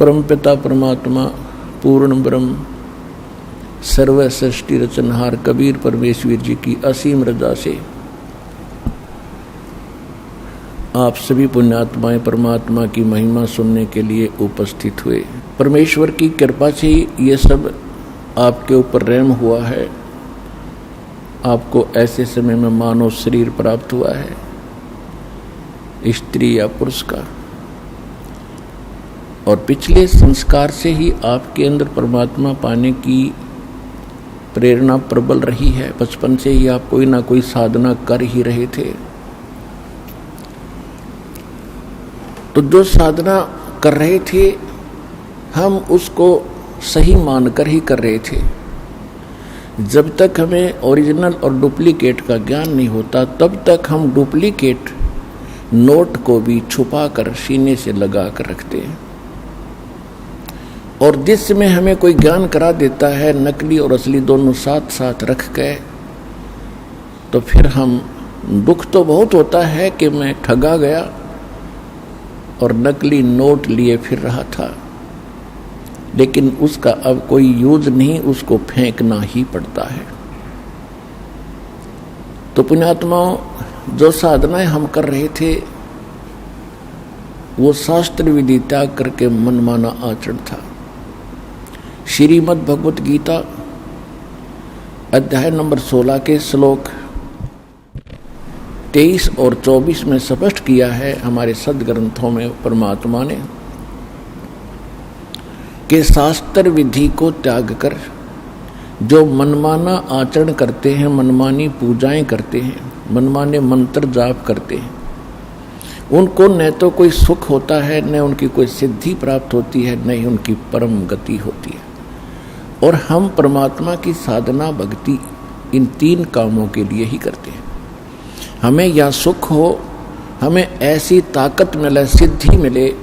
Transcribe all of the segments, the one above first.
परमपिता परमात्मा पूर्ण ब्रह्म सर्व सृष्टि रचनहार कबीर परमेश्वर जी की असीम रजा से आप सभी पुण्यात्माएं परमात्मा की महिमा सुनने के लिए उपस्थित हुए। परमेश्वर की कृपा से ये सब आपके ऊपर रहम हुआ है। आपको ऐसे समय में मानव शरीर प्राप्त हुआ है, स्त्री या पुरुष का, और पिछले संस्कार से ही आपके अंदर परमात्मा पाने की प्रेरणा प्रबल रही है। बचपन से ही आप कोई ना कोई साधना कर ही रहे थे। तो जो साधना कर रहे थे हम उसको सही मानकर ही कर रहे थे। जब तक हमें ओरिजिनल और डुप्लीकेट का ज्ञान नहीं होता तब तक हम डुप्लीकेट नोट को भी छुपा कर सीने से लगा कर रखते हैं। और जिस समय हमें कोई ज्ञान करा देता है नकली और असली दोनों साथ साथ रख के, तो फिर हम दुख तो बहुत होता है कि मैं ठगा गया और नकली नोट लिए फिर रहा था, लेकिन उसका अब कोई यूज नहीं, उसको फेंकना ही पड़ता है। तो पुण्यात्माओं, जो साधनाएं हम कर रहे थे वो शास्त्र विधि त्याग करके मनमाना आचरण था। श्रीमद् भगवत गीता अध्याय नंबर 16 के श्लोक 23 और 24 में स्पष्ट किया है हमारे सदग्रंथों में परमात्मा ने कि शास्त्र विधि को त्याग कर जो मनमाना आचरण करते हैं, मनमानी पूजाएं करते हैं, मनमाने मंत्र जाप करते हैं, उनको न तो कोई सुख होता है, न उनकी कोई सिद्धि प्राप्त होती है, न ही उनकी परम गति होती है। और हम परमात्मा की साधना भक्ति इन 3 कामों के लिए ही करते हैं। हमें या सुख हो, हमें ऐसी ताकत मिले, सिद्धि मिले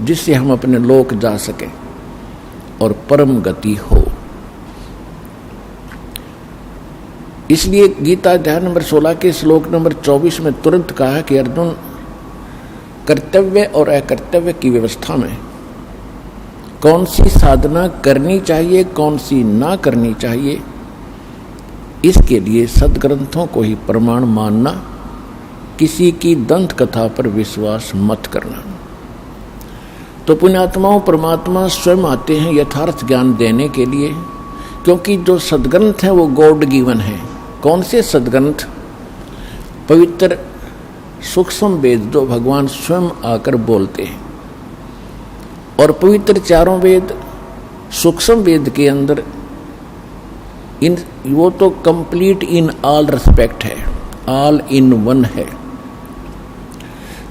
जिससे हम अपने लोक जा सकें और परम गति हो। इसलिए गीता अध्याय नंबर 16 के श्लोक नंबर 24 में तुरंत कहा कि अर्जुन, कर्तव्य और अकर्तव्य की व्यवस्था में कौन सी साधना करनी चाहिए, कौन सी ना करनी चाहिए, इसके लिए सदग्रंथों को ही प्रमाण मानना, किसी की दंत कथा पर विश्वास मत करना। तो पुण्यात्माओं, परमात्मा स्वयं आते हैं यथार्थ ज्ञान देने के लिए, क्योंकि जो सदग्रंथ हैं वो गॉड गिवन है। कौन से सदग्रंथ? पवित्र सूक्ष्म वेद जो भगवान स्वयं आकर बोलते हैं, और पवित्र चारों वेद सूक्ष्म वेद के अंदर वो तो कंप्लीट इन ऑल रिस्पेक्ट है, ऑल इन वन है,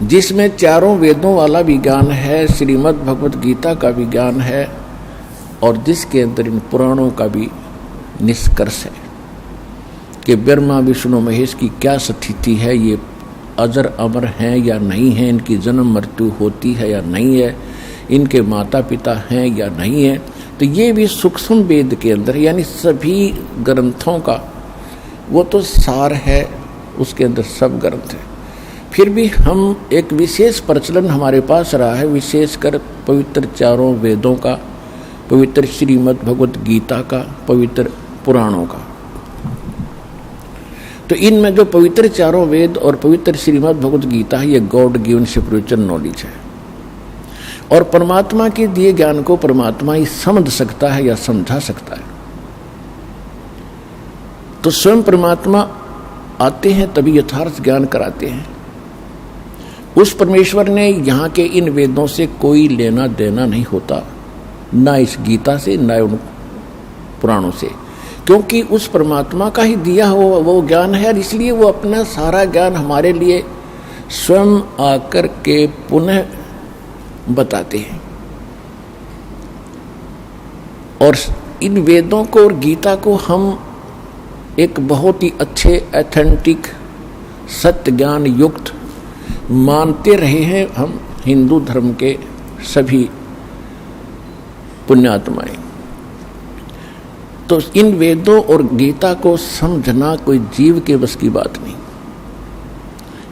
जिसमें चारों वेदों वाला भी ज्ञान है, श्रीमद् भगवत गीता का भी ज्ञान है, और जिसके अंदर इन पुराणों का भी निष्कर्ष है कि ब्रह्मा विष्णु महेश की क्या स्थिति है, ये अजर अमर हैं या नहीं है, इनकी जन्म मृत्यु होती है या नहीं है, इनके माता पिता हैं या नहीं है। तो ये भी सूक्ष्म वेद के अंदर, यानी सभी ग्रंथों का वो तो सार है, उसके अंदर सब ग्रंथ है। फिर भी हम एक विशेष प्रचलन हमारे पास रहा है, विशेषकर पवित्र चारों वेदों का, पवित्र श्रीमद् भगवत गीता का, पवित्र पुराणों का। तो इनमें जो पवित्र चारों वेद और पवित्र श्रीमद् भगवत गीता है, ये गॉड गिवन स्पिरिचुअल नॉलेज है, और परमात्मा के दिए ज्ञान को परमात्मा ही समझ सकता है या समझा सकता है। तो स्वयं परमात्मा आते हैं तभी यथार्थ ज्ञान कराते हैं। उस परमेश्वर ने यहाँ के इन वेदों से कोई लेना देना नहीं होता, ना इस गीता से, ना उन पुराणों से, क्योंकि उस परमात्मा का ही दिया हुआ वो ज्ञान है, और इसलिए वो अपना सारा ज्ञान हमारे लिए स्वयं आकर के पुनः बताते हैं। और इन वेदों को और गीता को हम एक बहुत ही अच्छे ऑथेंटिक सत्य ज्ञान युक्त मानते रहे हैं हम हिंदू धर्म के सभी पुण्यात्माएं। तो इन वेदों और गीता को समझना कोई जीव के बस की बात नहीं,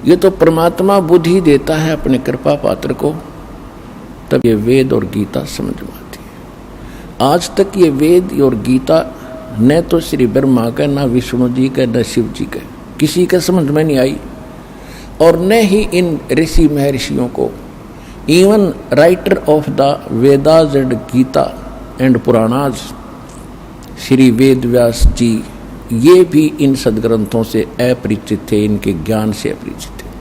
ये तो परमात्मा बुद्धि देता है अपने कृपा पात्र को, तक ये वेद और गीता समझ में आती है। आज तक ये वेद और गीता न तो श्री ब्रह्मा का, न विष्णु जी का, न शिव जी का, किसी का समझ में नहीं आई। और न ही इन ऋषि महर्षियों को, even writer of the Vedas and Gita and Puranas Shri Ved Vyas ji, ये भी इन सदग्रंथों से अपरिचित थे, इनके ज्ञान से अपरिचित थे।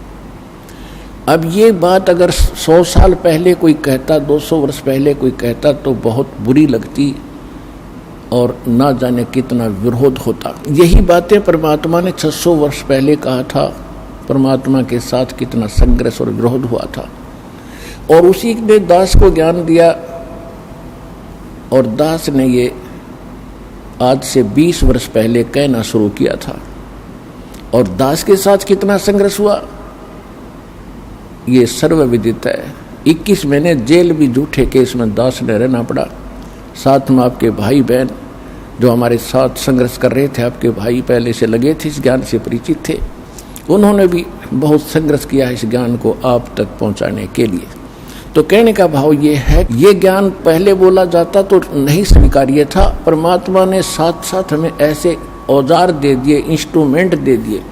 अब ये बात अगर 100 साल पहले कोई कहता, 200 वर्ष पहले कोई कहता तो बहुत बुरी लगती और ना जाने कितना विरोध होता। यही बातें परमात्मा ने 600 वर्ष पहले कहा था। परमात्मा के साथ कितना संघर्ष और विरोध हुआ था, और उसी ने दास को ज्ञान दिया, और दास ने ये आज से 20 वर्ष पहले कहना शुरू किया था। और दास के साथ कितना संघर्ष हुआ ये सर्वविदित है। 21 महीने जेल भी झूठे केस में दास ने रहना पड़ा। साथ में आपके भाई बहन जो हमारे साथ संघर्ष कर रहे थे, आपके भाई पहले से लगे थे, इस ज्ञान से परिचित थे, उन्होंने भी बहुत संघर्ष किया है इस ज्ञान को आप तक पहुंचाने के लिए। तो कहने का भाव ये है, ये ज्ञान पहले बोला जाता तो नहीं स्वीकार्य था। परमात्मा ने साथ साथ हमें ऐसे औजार दे दिए, इंस्ट्रूमेंट दे दिए,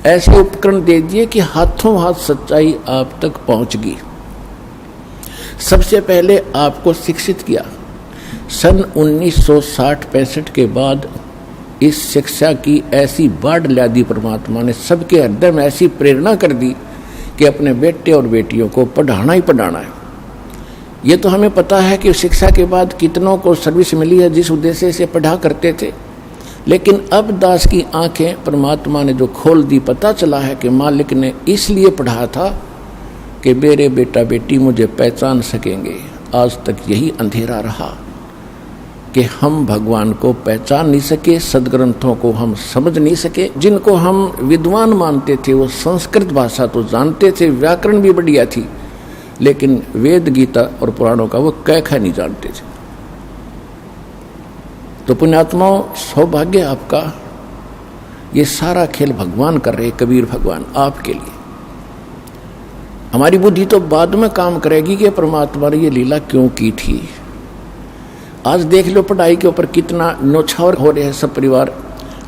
ऐसे उपकरण दे दिए कि हाथों हाथ सच्चाई आप तक पहुंच गई। सबसे पहले आपको शिक्षित किया। सन 1960-65 के बाद इस शिक्षा की ऐसी बाढ़ ला दी परमात्मा ने, सबके हृदय में ऐसी प्रेरणा कर दी कि अपने बेटे और बेटियों को पढ़ाना ही पढ़ाना है। ये तो हमें पता है कि शिक्षा के बाद कितनों को सर्विस मिली है जिस उद्देश्य से पढ़ा करते थे, लेकिन अब दास की आंखें परमात्मा ने जो खोल दी, पता चला है कि मालिक ने इसलिए पढ़ा था कि मेरे बेटा बेटी मुझे पहचान सकेंगे। आज तक यही अंधेरा रहा कि हम भगवान को पहचान नहीं सके, सदग्रंथों को हम समझ नहीं सके। जिनको हम विद्वान मानते थे वो संस्कृत भाषा तो जानते थे, व्याकरण भी बढ़िया थी, लेकिन वेद गीता और पुराणों का वो कैखा नहीं जानते थे। तो पुण्यात्माओं, सौभाग्य आपका, ये सारा खेल भगवान कर रहे, कबीर भगवान आपके लिए। हमारी बुद्धि तो बाद में काम करेगी कि परमात्मा ने ये लीला क्यों की थी। आज देख लो पढ़ाई के ऊपर कितना नौछावर हो रहे हैं। सब परिवार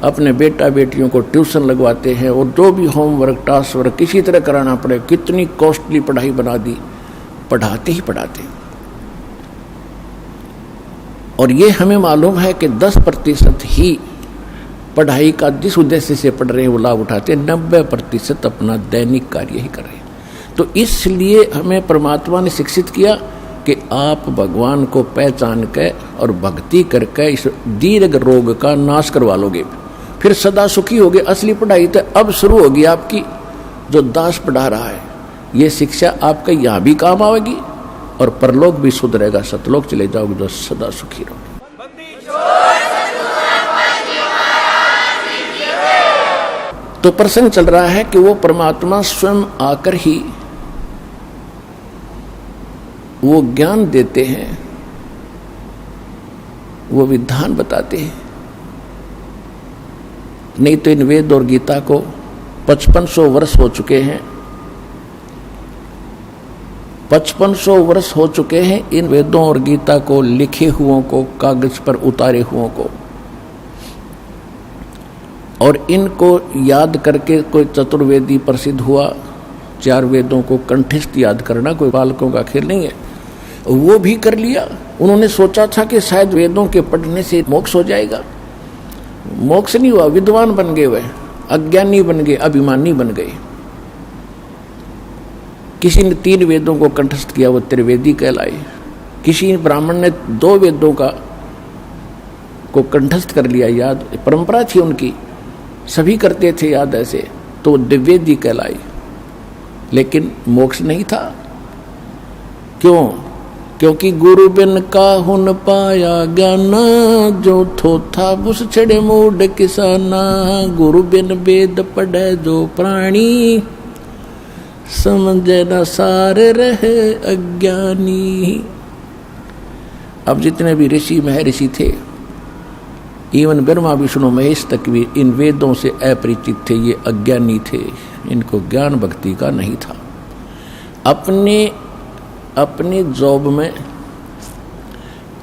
अपने बेटा बेटियों को ट्यूशन लगवाते हैं, और जो भी होमवर्क टास्क वर्क किसी तरह कराना पड़े, कितनी कॉस्टली पढ़ाई बना दी, पढ़ाते ही पढ़ाते। और ये हमें मालूम है कि 10% ही पढ़ाई का जिस उद्देश्य से पढ़ रहे हैं वो लाभ उठाते हैं, 90% अपना दैनिक कार्य ही कर रहे हैं। तो इसलिए हमें परमात्मा ने शिक्षित किया कि आप भगवान को पहचान के और भक्ति करके इस दीर्घ रोग का नाश करवा लोगे, फिर सदा सुखी होगे। असली पढ़ाई तो अब शुरू होगी आपकी, जो दास पढ़ा रहा है। ये शिक्षा आपका यहाँ भी काम आएगी और परलोक भी सुधरेगा, सतलोक चले जाओगे जो सदा सुखी रहोगे। तो प्रसंग चल रहा है कि वो परमात्मा स्वयं आकर ही वो ज्ञान देते हैं, वो विधान बताते हैं। नहीं तो इन वेद और गीता को 5500 वर्ष हो चुके हैं, 5500 वर्ष हो चुके हैं इन वेदों और गीता को लिखे हुओं को, कागज पर उतारे हुओं को। और इनको याद करके कोई चतुर्वेदी प्रसिद्ध हुआ। 4 वेदों को कंठस्थ याद करना कोई बालकों का खेल नहीं है, वो भी कर लिया। उन्होंने सोचा था कि शायद वेदों के पढ़ने से मोक्ष हो जाएगा, मोक्ष नहीं हुआ। विद्वान बन गए, वह अज्ञानी बन गए, अभिमानी बन गए। किसी ने 3 वेदों को कंठस्थ किया, वो त्रिवेदी कहलाए। किसी ब्राह्मण ने 2 वेदों को कंठस्थ कर लिया, याद परंपरा थी उनकी, सभी करते थे याद ऐसे, तो द्विवेदी कहलाई। लेकिन मोक्ष नहीं था। क्यों? क्योंकि गुरु बिन काहुन पाया ज्ञाना, जो थोथा बुस छड़े मूड किसाना। गुरु बिन वेद पढ़े जो प्राणी, समझे न सार रहे अज्ञानी। अब जितने भी ऋषि महर्षि थे, इवन ब्रह्मा विष्णु महेश तक भी इन वेदों से अपरिचित थे, ये अज्ञानी थे, इनको ज्ञान भक्ति का नहीं था। अपने अपनी जॉब में,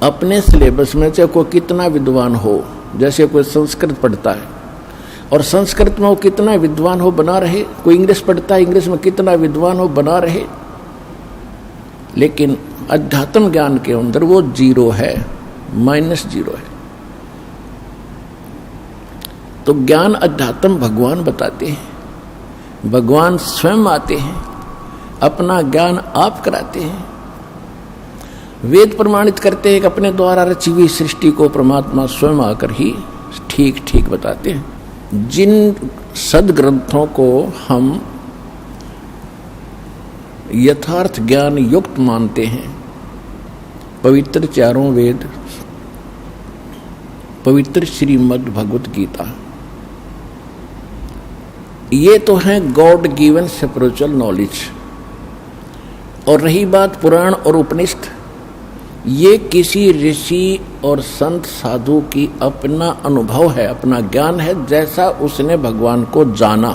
अपने सिलेबस में चाहे कोई कितना विद्वान हो, जैसे कोई संस्कृत पढ़ता है और संस्कृत में वो कितना विद्वान हो बना रहे, कोई इंग्लिश पढ़ता है, इंग्लिश में कितना विद्वान हो बना रहे, लेकिन अध्यात्म ज्ञान के अंदर वो 0 है, -0 है। तो ज्ञान अध्यात्म भगवान बताते हैं, भगवान स्वयं आते हैं, अपना ज्ञान आप कराते हैं। वेद प्रमाणित करते हैं कि अपने द्वारा रची हुई सृष्टि को परमात्मा स्वयं आकर ही ठीक ठीक बताते हैं। जिन सदग्रंथों को हम यथार्थ ज्ञान युक्त मानते हैं, पवित्र चारों वेद, पवित्र श्रीमद् भगवत गीता, ये तो है गॉड गिवन स्पिरिचुअल नॉलेज। और रही बात पुराण और उपनिषद, ये किसी ऋषि और संत साधु की अपना अनुभव है, अपना ज्ञान है, जैसा उसने भगवान को जाना।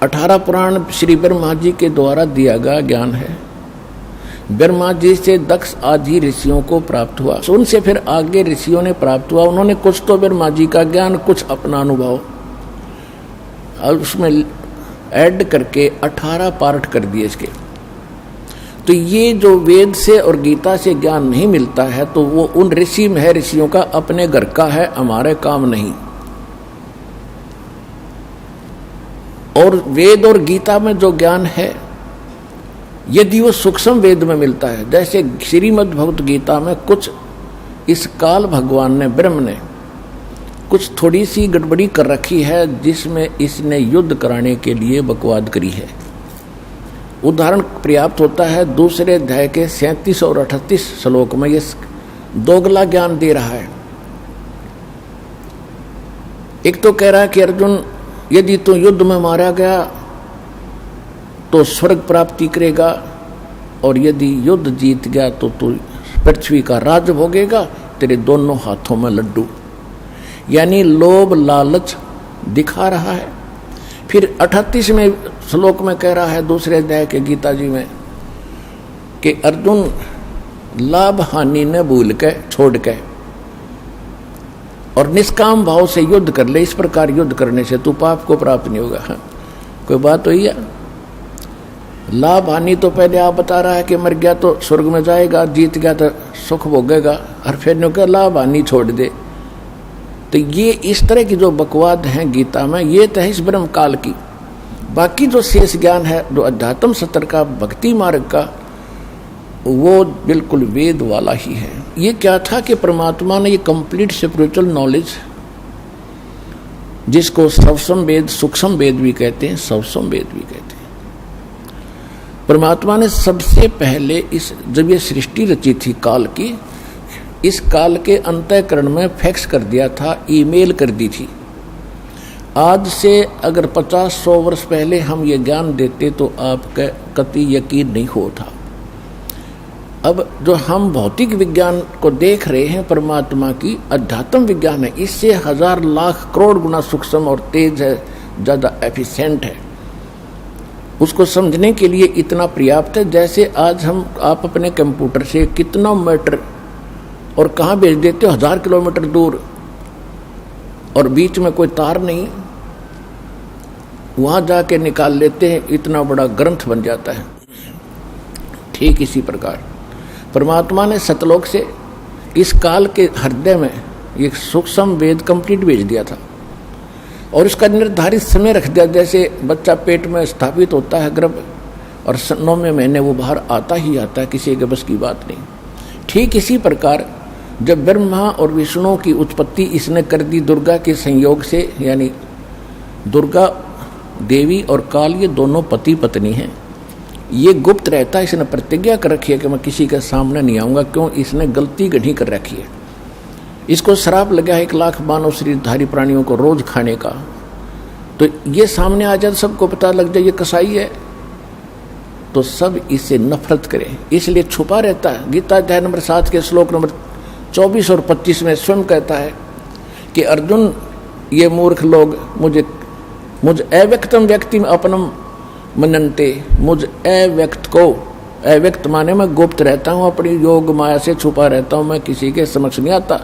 18 पुराण श्री ब्रह्मा जी के द्वारा दिया गया ज्ञान है। ब्रह्मा जी से दक्ष आदि ऋषियों को प्राप्त हुआ, उनसे फिर आगे ऋषियों ने प्राप्त हुआ। उन्होंने कुछ तो ब्रह्मा जी का ज्ञान, कुछ अपना अनुभव, और उसमें ऐड करके 18 पार्ट कर दिए इसके। तो ये जो वेद से और गीता से ज्ञान नहीं मिलता है, तो वो उन ऋषि में है, ऋषियों का अपने घर का है, हमारे काम नहीं। और वेद और गीता में जो ज्ञान है, यदि वो सूक्ष्म वेद में मिलता है, जैसे श्रीमद् भगवत गीता में कुछ इस काल भगवान ने, ब्रह्म ने कुछ थोड़ी सी गड़बड़ी कर रखी है, जिसमें इसने युद्ध कराने के लिए बकवाद करी है। उदाहरण पर्याप्त होता है, दूसरे अध्याय के 37 और 38 श्लोक में ये दोगला ज्ञान दे रहा है। एक तो कह रहा है कि अर्जुन, यदि तू युद्ध में मारा गया तो स्वर्ग प्राप्ति करेगा, और यदि युद्ध जीत गया तो तू पृथ्वी का राज भोगेगा, तेरे दोनों हाथों में लड्डू। यानी लोभ लालच दिखा रहा है। फिर 38वें श्लोक में कह रहा है दूसरे अध्याय के गीता जी में कि अर्जुन, लाभ हानि ने भूल के, छोड़ के और निष्काम भाव से युद्ध कर ले। इस प्रकार युद्ध करने से तू पाप को प्राप्त नहीं होगा। कोई बात हुई है? लाभ हानि तो पहले आप बता रहा है कि मर गया तो स्वर्ग में जाएगा, जीत गया तो सुख भोगेगा, और फिर नो क्या लाभ हानि छोड़ दे। तो ये इस तरह की जो बकवाद हैं गीता में, ये तो है इस ब्रह्म काल की। बाकी जो शेष ज्ञान है, जो अध्यात्म सत्र का, भक्ति मार्ग का, वो बिल्कुल वेद वाला ही है। ये क्या था कि परमात्मा ने ये कंप्लीट स्पिरिचुअल नॉलेज, जिसको सवसम वेद, सूक्ष्म वेद भी कहते हैं, सवसम वेद भी कहते हैं, परमात्मा ने सबसे पहले इस, जब ये सृष्टि रची थी काल की, इस काल के अंतःकरण में फैक्स कर दिया था, ईमेल कर दी थी। आज से अगर 50-100 वर्ष पहले हम ये ज्ञान देते तो आपका कतई यकीन नहीं होता। अब जो हम भौतिक विज्ञान को देख रहे हैं, परमात्मा की अध्यात्म विज्ञान है, इससे 1000 लाख करोड़ गुना सूक्ष्म और तेज है, ज़्यादा एफिशिएंट है। उसको समझने के लिए इतना पर्याप्त है। जैसे आज आप अपने कंप्यूटर से कितना मीटर और कहाँ भेज देते हो, 1000 किलोमीटर दूर, और बीच में कोई तार नहीं, वहाँ जाके निकाल लेते हैं, इतना बड़ा ग्रंथ बन जाता है। ठीक इसी प्रकार परमात्मा ने सतलोक से इस काल के हृदय में एक सूक्ष्म वेद कंप्लीट भेज दिया था, और इसका निर्धारित समय रख दिया। जैसे बच्चा पेट में स्थापित होता है गर्भ, और 9वें महीने वो बाहर आता ही आता है, किसी के बस की बात नहीं। ठीक इसी प्रकार जब ब्रह्मा और विष्णु की उत्पत्ति इसने कर दी दुर्गा के संयोग से, यानी दुर्गा देवी और काल ये दोनों पति पत्नी हैं। ये गुप्त रहता है, इसने प्रतिज्ञा कर रखी है कि मैं किसी के सामने नहीं आऊँगा। क्यों? इसने गलती गढ़ी कर रखी है। इसको श्राप लगा है 1 लाख मानव शरीरधारी प्राणियों को रोज खाने का। तो ये सामने आ जाए, सबको पता लग जाए ये कसाई है, तो सब इससे नफरत करें, इसलिए छुपा रहता है। गीता अध्याय नंबर 7 के श्लोक नंबर 24 और 25 में स्वयं कहता है कि अर्जुन, ये मूर्ख लोग मुझ अव्यक्तम व्यक्ति में अपनम मनन्ते, मुझ अव्यक्त को, अव्यक्त माने मैं गुप्त रहता हूँ, अपनी योग माया से छुपा रहता हूँ, मैं किसी के समक्ष नहीं आता।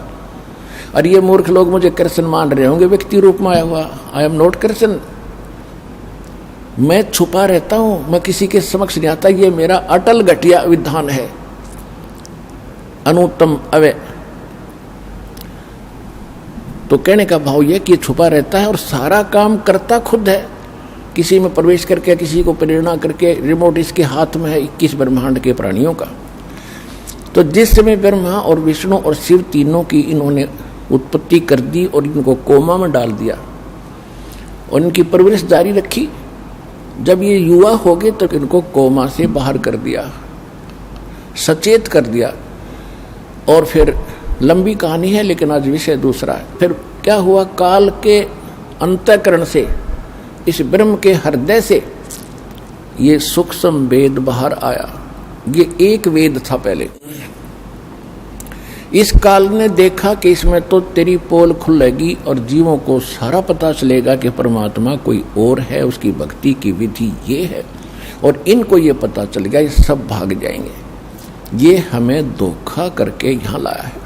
और ये मूर्ख लोग मुझे कृष्ण मान रहे होंगे व्यक्ति रूप में आया हुआ, आई एम नॉट कृष्ण, मैं छुपा रहता हूँ, मैं किसी के समक्ष नहीं आता, ये मेरा अटल घटिया विधान है, अनुत्तम अव्यय। तो कहने का भाव यह कि ये छुपा रहता है और सारा काम करता खुद है, किसी में प्रवेश करके, किसी को प्रेरणा करके, रिमोट इसके हाथ में है 21 ब्रह्मांड के प्राणियों का। तो जिस समय ब्रह्मा और विष्णु और शिव तीनों की इन्होंने उत्पत्ति कर दी और इनको कोमा में डाल दिया और इनकी परवरिश जारी रखी, जब ये युवा हो गए तो इनको कोमा से बाहर कर दिया, सचेत कर दिया। और फिर लंबी कहानी है लेकिन आज विषय दूसरा है। फिर क्या हुआ, काल के अंतःकरण से, इस ब्रह्म के हृदय से ये सूक्ष्म वेद बाहर आया। ये एक वेद था पहले। इस काल ने देखा कि इसमें तो तेरी पोल खुलेगी और जीवों को सारा पता चलेगा कि परमात्मा कोई और है, उसकी भक्ति की विधि ये है, और इनको ये पता चल गया, ये सब भाग जाएंगे। ये हमें धोखा करके यहाँ लाया है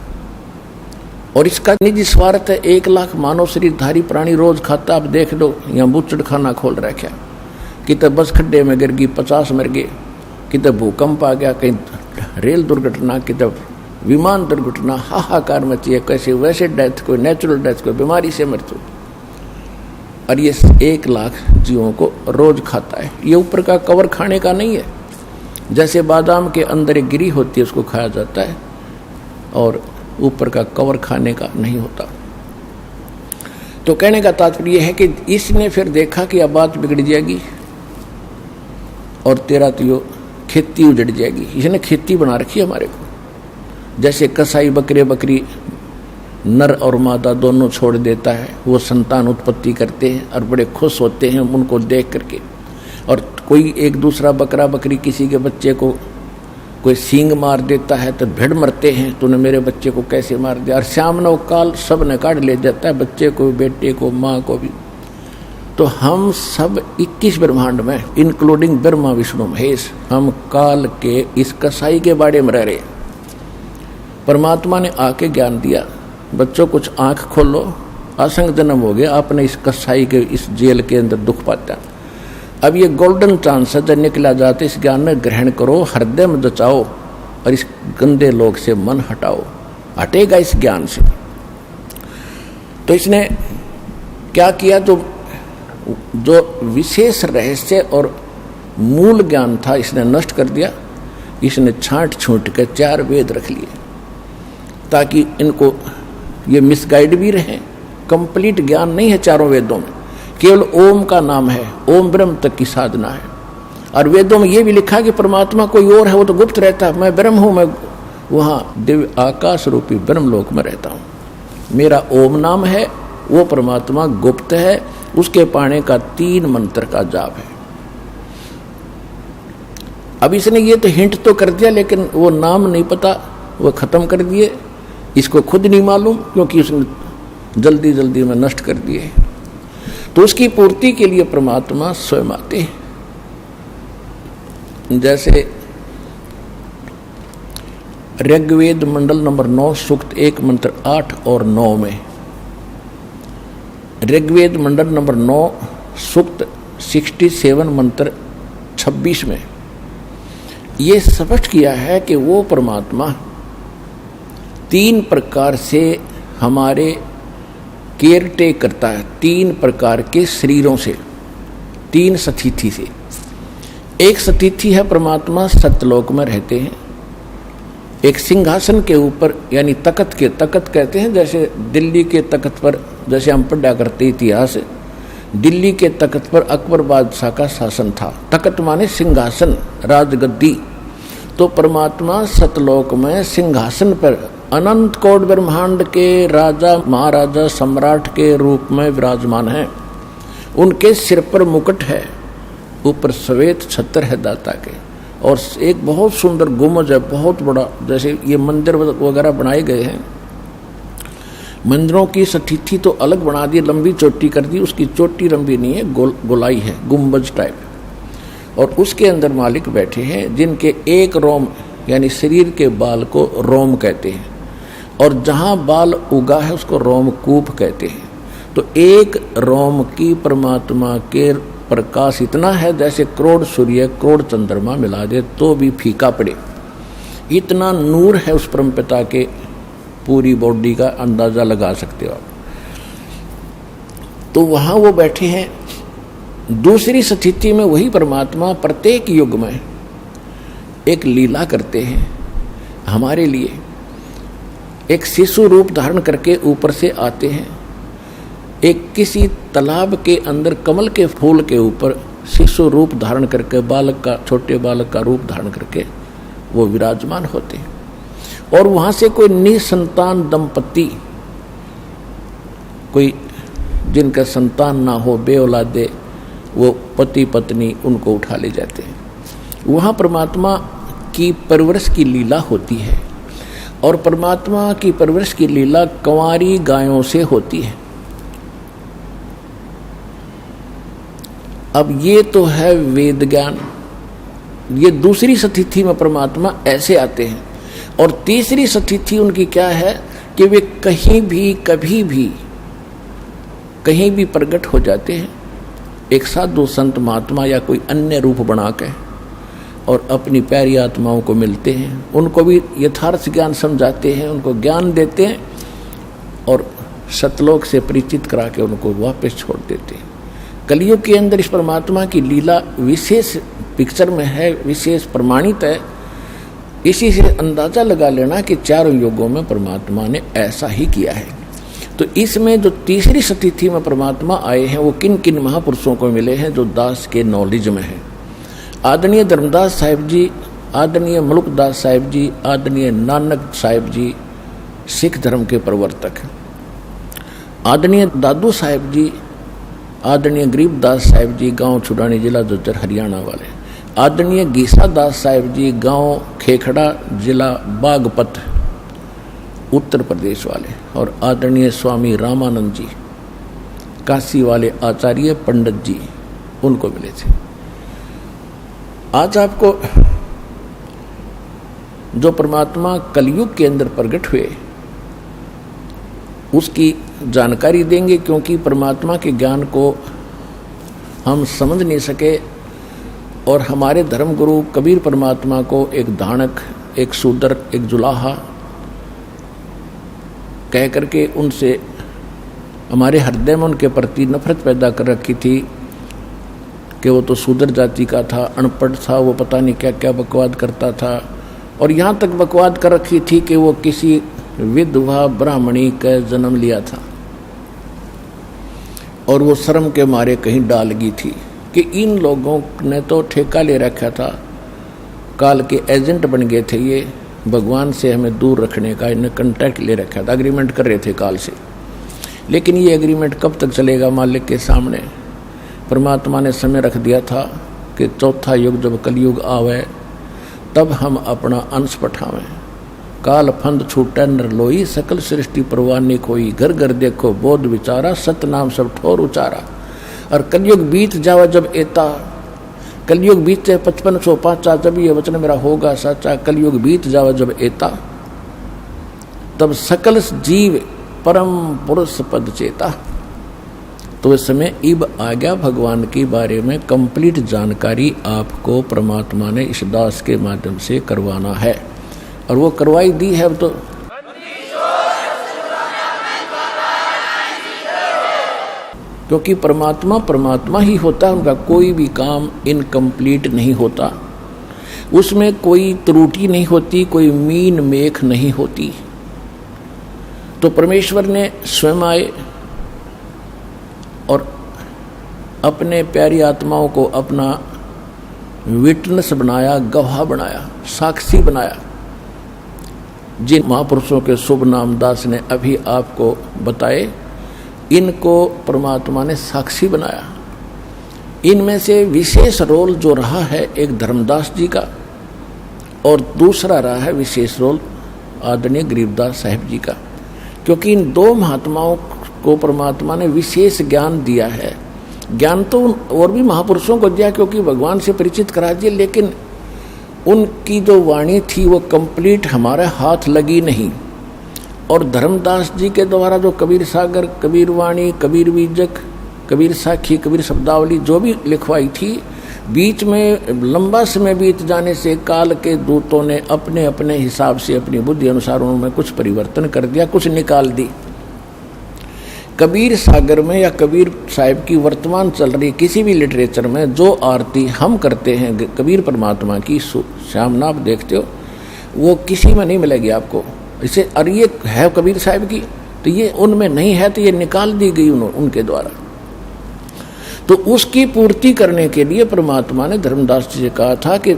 और इसका निजी स्वार्थ है। 1 लाख मानव शरीरधारी प्राणी रोज खाता, आप देख लो, यहाँ बुच्चड़ खाना खोल रखा, कितने बस खड्डे में गिर गई 50 मर गए, कितने भूकंप आ गया, कहीं रेल दुर्घटना, कितने विमान दुर्घटना, हाहाकार मची है, कैसे वैसे डेथ, कोई नेचुरल डेथ, कोई बीमारी से मृत्यु। और ये 1 लाख जीवों को रोज खाता है। ये ऊपर का कवर खाने का नहीं है, जैसे बादाम के अंदर एक गिरी होती है उसको खाया जाता है, और ऊपर का कवर खाने का नहीं होता। तो कहने का तात्पर्य यह है कि इसने फिर देखा कि अब बात बिगड़ जाएगी और तेरा तो यो खेती उजड़ जाएगी। इसने खेती बना रखी है हमारे को, जैसे कसाई बकरे बकरी नर और मादा दोनों छोड़ देता है, वो संतान उत्पत्ति करते हैं और बड़े खुश होते हैं उनको देख करके। और कोई एक दूसरा बकरा बकरी किसी के बच्चे को कोई सींग मार देता है तो भिड़ मरते हैं, तूने मेरे बच्चे को कैसे मार दिया। और श्याम नव काल सब ने काट ले जाता है, बच्चे को, बेटे को, माँ को भी। तो हम सब 21 ब्रह्मांड में, इंक्लूडिंग ब्रह्मा विष्णु महेश, हम काल के इस कसाई के बाड़े में रह रहे। परमात्मा ने आके ज्ञान दिया, बच्चों कुछ आंख खोलो, असंग जन्म हो गया, आपने इस कसाई के इस जेल के अंदर दुख पाता। अब ये गोल्डन चांस है, जब निकला जाते इस ज्ञान में ग्रहण करो, हृदय में जचाओ और इस गंदे लोग से मन हटाओ, हटेगा इस ज्ञान से। तो इसने क्या किया, तो जो विशेष रहस्य और मूल ज्ञान था इसने नष्ट कर दिया। इसने छांट छूट के 4 वेद रख लिए ताकि इनको ये मिसगाइड भी रहे। कंप्लीट ज्ञान नहीं है चारों वेदों में, केवल ओम का नाम है, ओम ब्रह्म तक की साधना है। और वेदों में ये भी लिखा कि परमात्मा कोई और है, वो तो गुप्त रहता है, मैं ब्रह्म हूँ, मैं वहाँ दिव्य आकाश रूपी ब्रह्म लोक में रहता हूँ। मेरा ओम नाम है, वो परमात्मा गुप्त है, उसके पाने का 3 मंत्र का जाप है। अब इसने ये तो हिंट तो कर दिया, लेकिन वो नाम नहीं पता, वो खत्म कर दिए, इसको खुद नहीं मालूम क्योंकि उसने जल्दी जल्दी में नष्ट कर दिए। तो उसकी पूर्ति के लिए परमात्मा स्वयं आते हैं। जैसे ऋग्वेद मंडल नंबर 9 सूक्त 1 मंत्र 8 और 9 में, ऋग्वेद मंडल नंबर 9 सूक्त 67 मंत्र 26 में ये स्पष्ट किया है कि वो परमात्मा 3 प्रकार से हमारे केयर टेक करता है, 3 प्रकार के शरीरों से, 3 सतिथि से। एक सतिथि है परमात्मा सत्यलोक में रहते हैं, एक सिंहासन के ऊपर यानी तख्त के, तख्त कहते हैं जैसे दिल्ली के तख्त पर, जैसे हम पढ़ा करते इतिहास, दिल्ली के तख्त पर अकबर बादशाह का शासन था। तख्त माने सिंहासन, राजगद्दी। तो परमात्मा सतलोक में सिंहासन पर अनंत कोट ब्रह्मांड के राजा महाराजा सम्राट के रूप में विराजमान है। उनके सिर पर मुकुट है, ऊपर श्वेत छत्र है दाता के, और एक बहुत सुंदर गुम्बद है, बहुत बड़ा। जैसे ये मंदिर वगैरह बनाए गए हैं, मंदिरों की सतिथि तो अलग बना दी, लंबी चोटी कर दी, उसकी चोटी लंबी नहीं है, गोलाई है, गुम्बज टाइप। और उसके अंदर मालिक बैठे हैं जिनके एक रोम यानी शरीर के बाल को रोम कहते हैं, और जहाँ बाल उगा है उसको रोमकूप कहते हैं। तो एक रोम की परमात्मा के प्रकाश इतना है जैसे करोड़ सूर्य करोड़ चंद्रमा मिला दे तो भी फीका पड़े, इतना नूर है उस परमपिता के। पूरी बॉडी का अंदाजा लगा सकते हो आप। तो वहाँ वो बैठे हैं। दूसरी स्थिति में वही परमात्मा प्रत्येक युग में एक लीला करते हैं हमारे लिए। एक शिशु रूप धारण करके ऊपर से आते हैं, एक किसी तालाब के अंदर कमल के फूल के ऊपर शिशु रूप धारण करके बालक का, छोटे बालक का रूप धारण करके वो विराजमान होते हैं। और वहाँ से कोई निसंतान दंपति, कोई जिनका संतान ना हो, बेऔलादे, वो पति पत्नी, उनको उठा ले जाते हैं। वहाँ परमात्मा की परवरिश की लीला होती है। और परमात्मा की परवरिश की लीला कंवारी गायों से होती है। अब ये तो है वेद ज्ञान। ये दूसरी स्थिति में परमात्मा ऐसे आते हैं। और तीसरी स्थिति उनकी क्या है कि वे कहीं भी कभी भी कहीं भी प्रकट हो जाते हैं, एक साधु संत महात्मा या कोई अन्य रूप बना के, और अपनी प्यारी आत्माओं को मिलते हैं, उनको भी यथार्थ ज्ञान समझाते हैं, उनको ज्ञान देते हैं और सतलोक से परिचित करा के उनको वापस छोड़ देते हैं। कलयुग के अंदर इस परमात्मा की लीला विशेष पिक्चर में है, विशेष प्रमाणित है। इसी से अंदाजा लगा लेना कि चारों युगों में परमात्मा ने ऐसा ही किया है। तो इसमें जो तीसरी स्थिति में परमात्मा आए हैं वो किन किन महापुरुषों को मिले हैं जो दास के नॉलेज में है। आदरणीय धर्मदास साहिब जी, आदरणीय मलुकदास साहिब जी, आदरणीय नानक साहिब जी सिख धर्म के प्रवर्तक, आदरणीय दादू साहिब जी, आदरणीय गरीबदास साहिब जी गांव छुड़ानी जिला झज्जर हरियाणा वाले, आदरणीय गीसा दास साहिब जी गांव खेखड़ा जिला बागपत उत्तर प्रदेश वाले, और आदरणीय स्वामी रामानंद जी काशी वाले आचार्य पंडित जी, उनको मिले थे। आज आपको जो परमात्मा कलयुग के अंदर प्रकट हुए उसकी जानकारी देंगे, क्योंकि परमात्मा के ज्ञान को हम समझ नहीं सके। और हमारे धर्मगुरु कबीर परमात्मा को एक धानक, एक शूद्र, एक जुलाहा कह करके उनसे हमारे हृदय में उनके प्रति नफरत पैदा कर रखी थी कि वो तो शूद्र जाति का था, अनपढ़ था, वो पता नहीं क्या क्या बकवाद करता था। और यहाँ तक बकवाद कर रखी थी कि वो किसी विधवा ब्राह्मणी का जन्म लिया था और वो शर्म के मारे कहीं डाल गई थी कि इन लोगों ने तो ठेका ले रखा था, काल के एजेंट बन गए थे, ये भगवान से हमें दूर रखने का इन्हें कॉन्ट्रैक्ट ले रखा था, एग्रीमेंट कर रहे थे काल से। लेकिन ये एग्रीमेंट कब तक चलेगा मालिक के सामने? परमात्मा ने समय रख दिया था कि चौथा युग जब कलयुग आवे तब हम अपना अंश पठावें। काल फंद छूटे नर लोई, सकल सृष्टि परवानी कोई, घर घर देखो बोध विचारा, सत नाम सब ठोर उचारा। और कलयुग बीत जावा जब एता, कलयुग बीते 5505 जब ये वचन मेरा होगा सच्चा, कलयुग बीत जावा जब एता, तब सकल जीव परम पुरुष पद चेता। तो इस समय इब आ गया भगवान के बारे में कंप्लीट जानकारी आपको परमात्मा ने इस दास के माध्यम से करवाना है, और वो करवाई दी है। अब तो क्योंकि परमात्मा परमात्मा ही होता है, उनका कोई भी काम इनकम्प्लीट नहीं होता, उसमें कोई त्रुटि नहीं होती, कोई मीन मेख नहीं होती। तो परमेश्वर ने स्वयं आए और अपने प्यारी आत्माओं को अपना विटनेस बनाया, गवाह बनाया, साक्षी बनाया। जिन महापुरुषों के शुभ नाम दास ने अभी आपको बताए, इनको परमात्मा ने साक्षी बनाया। इनमें से विशेष रोल जो रहा है एक धर्मदास जी का, और दूसरा रहा है विशेष रोल आदरणीय गरीबदास साहिब जी का, क्योंकि इन दो महात्माओं को परमात्मा ने विशेष ज्ञान दिया है ज्ञान तो और भी महापुरुषों को दिया क्योंकि भगवान से परिचित करा दिए, लेकिन उनकी जो वाणी थी वो कंप्लीट हमारे हाथ लगी नहीं। और धर्मदास जी के द्वारा जो कबीर सागर, कबीर वाणी, कबीर बीजक, कबीर साखी, कबीर शब्दावली जो भी लिखवाई थी, बीच में लंबा समय बीत जाने से काल के दूतों ने अपने अपने हिसाब से अपनी बुद्धि अनुसार उनमें कुछ परिवर्तन कर दिया, कुछ निकाल दी। कबीर सागर में या कबीर साहिब की वर्तमान चल रही किसी भी लिटरेचर में जो आरती हम करते हैं कबीर परमात्मा की, शाम आप देखते हो, वो किसी में नहीं मिलेगी आपको। इसे और ये है कबीर साहिब की, तो ये उनमें नहीं है, तो ये निकाल दी गई उनके द्वारा। तो उसकी पूर्ति करने के लिए परमात्मा ने धर्मदास जी से कहा था कि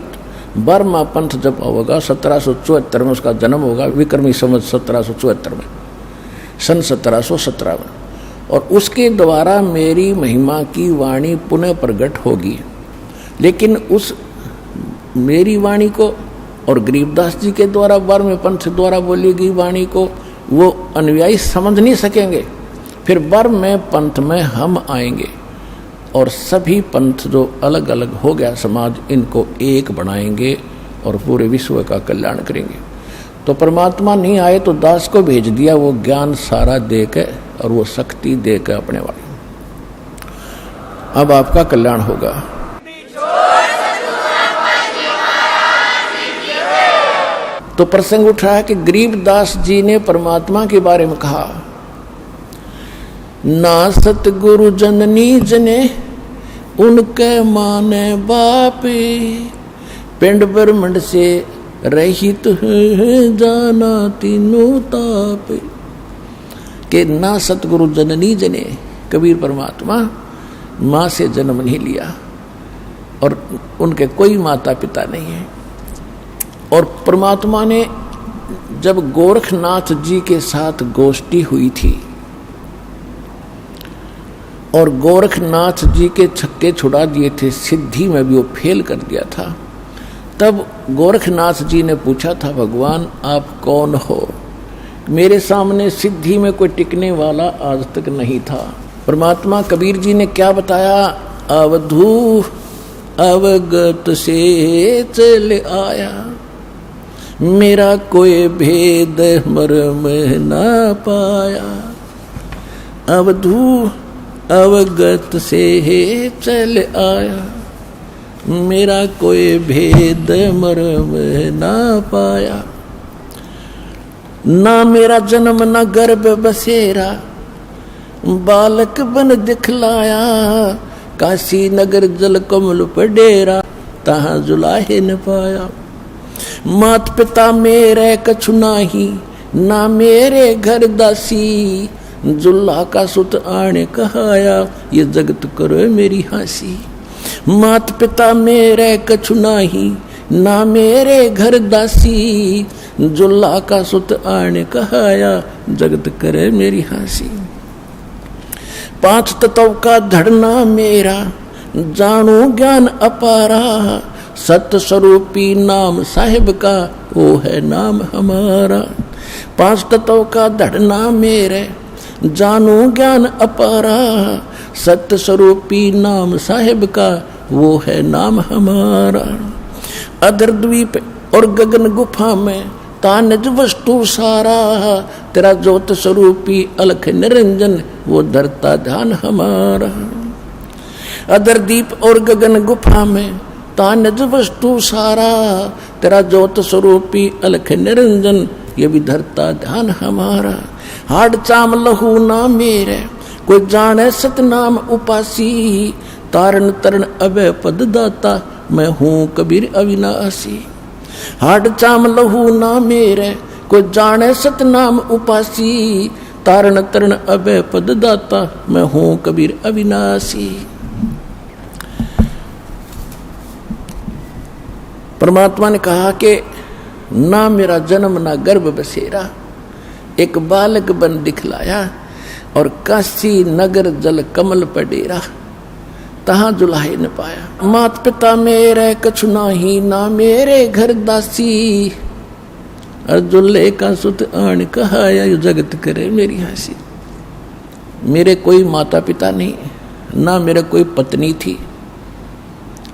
12वां पंथ जब होगा 1774 में उसका जन्म होगा, विक्रमी संवत 1774 में, सन 1717 में, और उसके द्वारा मेरी महिमा की वाणी पुनः प्रकट होगी। लेकिन उस मेरी वाणी को और गरीबदास जी के द्वारा 12वें पंथ द्वारा बोली गई वाणी को वो अनुयायी समझ नहीं सकेंगे। फिर 12वें पंथ में हम आएंगे और सभी पंथ जो अलग अलग हो गया समाज, इनको एक बनाएंगे और पूरे विश्व का कल्याण करेंगे। तो परमात्मा नहीं आए तो दास को भेज दिया, वो ज्ञान सारा दे के और वो शक्ति दे के अपने वाले। अब आपका कल्याण होगा। तो प्रसंग उठा है कि गरीबदास जी ने परमात्मा के बारे में कहा, ना सतगुरु जननी जने उनके माने बापे, पिंड ब्रह्मंड से रहित जाना तीनों तापे। कि ना सतगुरु जननी जने, कबीर परमात्मा माँ से जन्म नहीं लिया और उनके कोई माता पिता नहीं है। और परमात्मा ने जब गोरखनाथ जी के साथ गोष्ठी हुई थी और गोरखनाथ जी के छक्के छुड़ा दिए थे, सिद्धि में भी वो फेल कर दिया था, तब गोरखनाथ जी ने पूछा था, भगवान आप कौन हो? मेरे सामने सिद्धि में कोई टिकने वाला आज तक नहीं था। परमात्मा कबीर जी ने क्या बताया, अवधू अवगत से चल आया, मेरा कोई भेद मर्म ना पाया। अवधू अवगत से चल आया, मेरा कोई भेद मर्म ना पाया। ना मेरा जन्म न गर्भ बसेरा, बालक बन दिखलाया, काशी नगर जल कमल पडेरा, तहाँ जुलाहे न पाया। मात पिता मेरे कछु नाही, ना मेरे घर दासी, जुल्ला का सुत आने कहाया, ये जगत करो मेरी हंसी। मात पिता मेरे कछु नाही, ना मेरे घर दासी, जुल्ला का सुत आने कहाया, जगत करे मेरी हंसी। 5 तत्व का धड़ना मेरा, जानू ज्ञान अपारा, सत्य स्वरूपी नाम साहिब का, वो है नाम हमारा। 5 तत्व का धड़ना मेरे, जानू ज्ञान अपारा, सत्य स्वरूपी नाम साहिब का, वो है नाम हमारा। अदर द्वीप और गगन गुफा में तानज वस्तु सारा, तेरा ज्योत स्वरूपी अलख निरंजन, वो धरता ध्यान हमारा। अदर दीप और गगन गुफा में तानज वस्तु सारा, तेरा ज्योत स्वरूपी अलख निरंजन, ये भी धरता ध्यान हमारा। हाड चाम लहू ना मेरे, कोई जाने सतनाम उपासी, तारण तरण अभय पद दाता, मैं हूँ कबीर अविनाशी। हाड चाम लहू ना मेरे, कोई जाने सतनाम उपासी, तारण तरण अभय पद दाता, मैं हूँ कबीर अविनाशी। परमात्मा ने कहा कि ना मेरा जन्म ना गर्भ बसेरा, एक बालक बन दिखलाया, और काशी नगर जल कमल पडेरा, तहाँ जुलाहे न पाया। मात पिता मेरे कछु नाही, ना मेरे घर दासी, और जुल्ले का सुत आन कहाया, जगत करे मेरी हंसी। मेरे कोई माता पिता नहीं, ना मेरे कोई पत्नी थी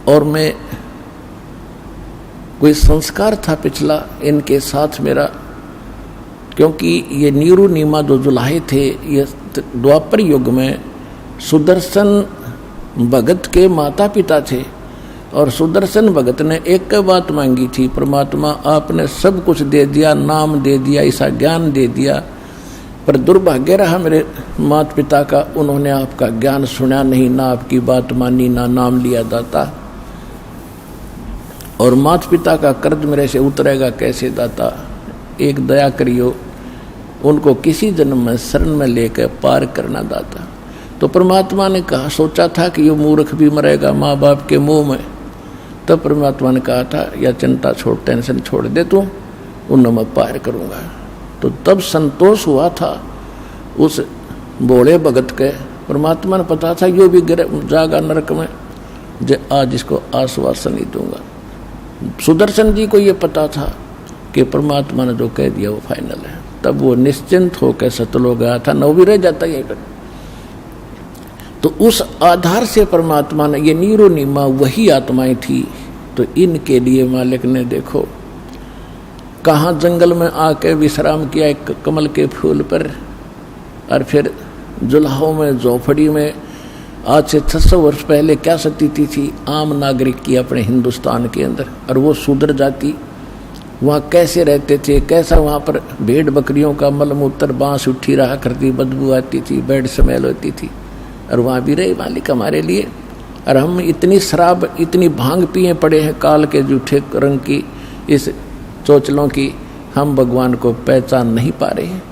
और मैं कोई संस्कार था पिछला इनके साथ मेरा, क्योंकि ये नीरू नीमा जो जुलाहे थे ये द्वापर युग में सुदर्शन भगत के माता पिता थे। और सुदर्शन भगत ने एक बात मांगी थी, परमात्मा आपने सब कुछ दे दिया, नाम दे दिया, ऐसा ज्ञान दे दिया, पर दुर्भाग्य रहा मेरे माता पिता का, उन्होंने आपका ज्ञान सुना नहीं, ना आपकी बात मानी, ना नाम लिया दाता। और माता पिता का कर्ज मेरे से उतरेगा कैसे दाता, एक दया करियो, उनको किसी जन्म में शरण में लेकर पार करना दाता। तो परमात्मा ने कहा, सोचा था कि ये मूर्ख भी मरेगा माँ बाप के मोह में, तब परमात्मा ने कहा था या चिंता छोड़, टेंशन छोड़ दे तू, उन्हें मैं पार करूँगा। तो तब संतोष हुआ था उस भोले भगत के। परमात्मा ने पता था यो भी जागा नरक में, जे आज इसको आश्वासन ही दूंगा। सुदर्शन जी को ये पता था कि परमात्मा ने जो कह दिया वो फाइनल है, तब वो निश्चिंत होकर सतलोक गया था, नौ भी रह जाता यहीं पर। तो उस आधार से परमात्मा ने, ये नीरो नीमा वही आत्माएं थी, तो इनके लिए मालिक ने देखो कहाँ जंगल में आके विश्राम किया एक कमल के फूल पर, और फिर जुलाहों में झोपड़ी में आज से 600 वर्ष पहले क्या स्थिति थी आम नागरिक की अपने हिंदुस्तान के अंदर, और वो शूद्र जाति वहाँ कैसे रहते थे, कैसा वहाँ पर भेड़ बकरियों का मलमूत्र बांस उठी रहा करती, बदबू आती थी, बेड स्मेल होती थी, और वहाँ भी रहे मालिक हमारे लिए। और हम इतनी शराब, इतनी भांग पिए पड़े हैं काल के जूठे रंग की, इस चोचलों की, हम भगवान को पहचान नहीं पा रहे हैं।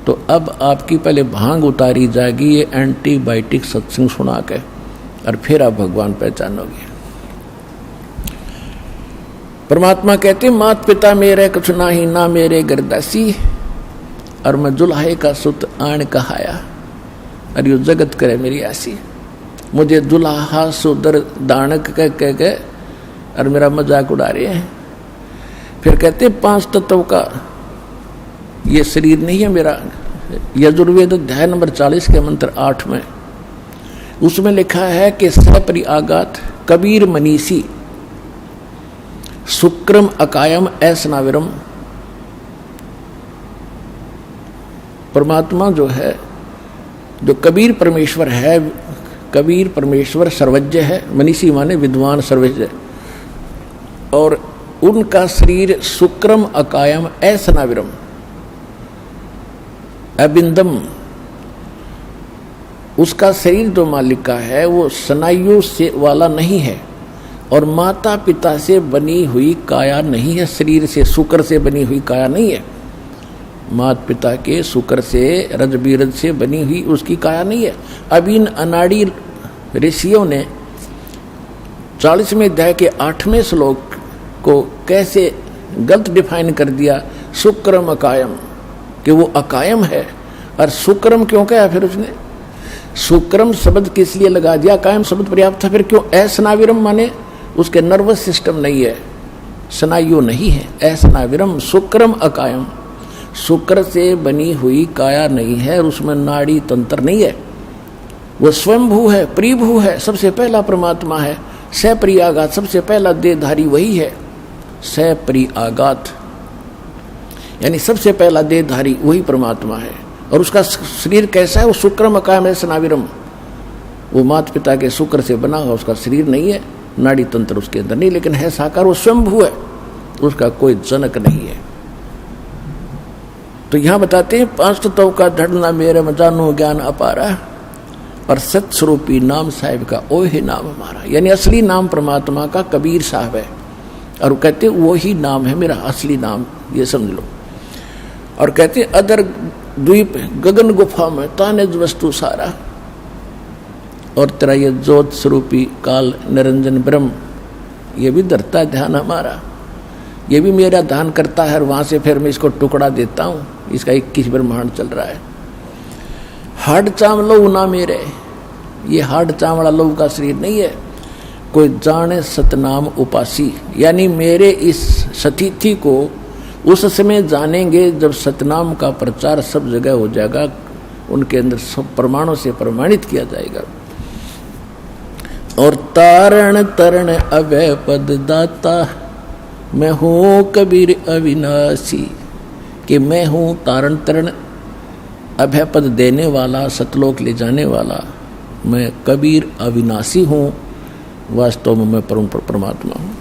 तो अब आपकी पहले भांग उतारी जाएगी ये एंटीबायोटिक सत्संग सुना के, और फिर आप भगवान पहचानोगे। परमात्मा कहते मात पिता मेरे कुछ नाही, ना मेरे गरदासी, और मैं जुलाहे का सुत आण कहाया, और यो जगत करे मेरी आसी। मुझे जुलाहा सुदर दानक कह के और मेरा मजाक उड़ा रहे हैं। फिर कहते 5 तत्व का ये शरीर नहीं है मेरा। यजुर्वेद अध्याय नंबर 40 के मंत्र 8 में उसमें लिखा है कि सपरि आगात कबीर मनीषी शुक्रम अकायम ऐसनाविरम। परमात्मा जो है, जो कबीर परमेश्वर है, कबीर परमेश्वर सर्वज्ञ है, मनीषी माने विद्वान सर्वज्ञ, और उनका शरीर शुक्रम अकायम ऐसनाविरम अबिंदम, उसका शरीर जो मालिक का है वो स्नायु से वाला नहीं है, और माता पिता से बनी हुई काया नहीं है, शरीर से शुक्र से बनी हुई काया नहीं है, माता पिता के शुक्र से रज बीरज से बनी हुई उसकी काया नहीं है। अब इन अनाड़ी ऋषियों ने 40वें अध्याय के 8वें श्लोक को कैसे गलत डिफाइन कर दिया, शुक्रम अकायम, कि वो अकायम है। और शुक्रम क्यों कहा फिर उसने, शुक्रम शब्द किस लिए लगा दिया, कायम शब्द पर्याप्त था, फिर क्यों ऐसनाविरम माने उसके नर्वस सिस्टम नहीं है, स्नायु नहीं है, ऐसनाविरम शुक्रम अकायम, शुक्र से बनी हुई काया नहीं है और उसमें नाड़ी तंत्र नहीं है, वो स्वयंभू है, प्रिभू है, सबसे पहला परमात्मा है, सप्रि आगात, सबसे पहला देहधारी वही है, सप्रि आगात यानी सबसे पहला देहधारी वही परमात्मा है। और उसका शरीर कैसा है, वो शुक्रम अकायम है स्नाविरम, वो माता पिता के शुक्र से बना हुआ उसका शरीर नहीं है, नाड़ी तंत्र उसके अंदर नहीं, लेकिन है साकार, वो स्वयंभू है, उसका कोई जनक नहीं है। तो यहां बताते हैं 5 तत्व का धड़ना मेरे में जानो ज्ञान अपारा, और सत्स्वरूपी नाम साहिब का ओ ही नाम हमारा, यानी असली नाम परमात्मा का कबीर साहब है, और कहते वो ही नाम है मेरा असली नाम, ये समझ लो। और कहते अदर द्वीप गगन गुफा में तानिज वस्तु सारा, और तेरा ये ज्योत स्वरूपी काल निरंजन ब्रह्म, ये भी धरता ध्यान हमारा, ये भी मेरा ध्यान करता है, और वहां से फिर मैं इसको टुकड़ा देता हूं, इसका 21 ब्रह्मांड चल रहा है। हाड चाम लो ना मेरे, ये हाड चामड़ा लो का शरीर नहीं है, कोई जाने सतनाम उपासी, यानी मेरे इस सतिथि को उस समय जानेंगे जब सतनाम का प्रचार सब जगह हो जाएगा, उनके अंदर सब प्रमाणों से प्रमाणित किया जाएगा। और तारण तरण अभय पद दाता, मैं हूँ कबीर अविनाशी, कि मैं हूँ तारण तरण अभय पद देने वाला, सतलोक ले जाने वाला। मैं कबीर अविनाशी हूँ, वास्तव में मैं परम परमात्मा हूँ।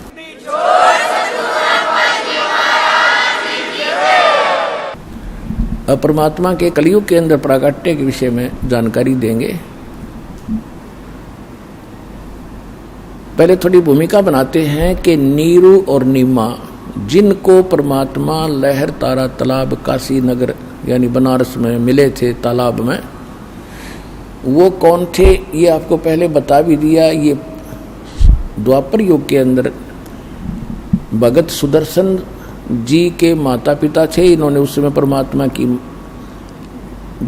अब परमात्मा के कलयुग के अंदर प्राकट्य के विषय में जानकारी देंगे। पहले थोड़ी भूमिका बनाते हैं कि नीरू और नीमा, जिनको परमात्मा लहर तारा तालाब काशी नगर यानी बनारस में मिले थे तालाब में, वो कौन थे ये आपको पहले बता भी दिया। ये द्वापर युग के अंदर भगत सुदर्शन जी के माता पिता थे। इन्होंने उस समय परमात्मा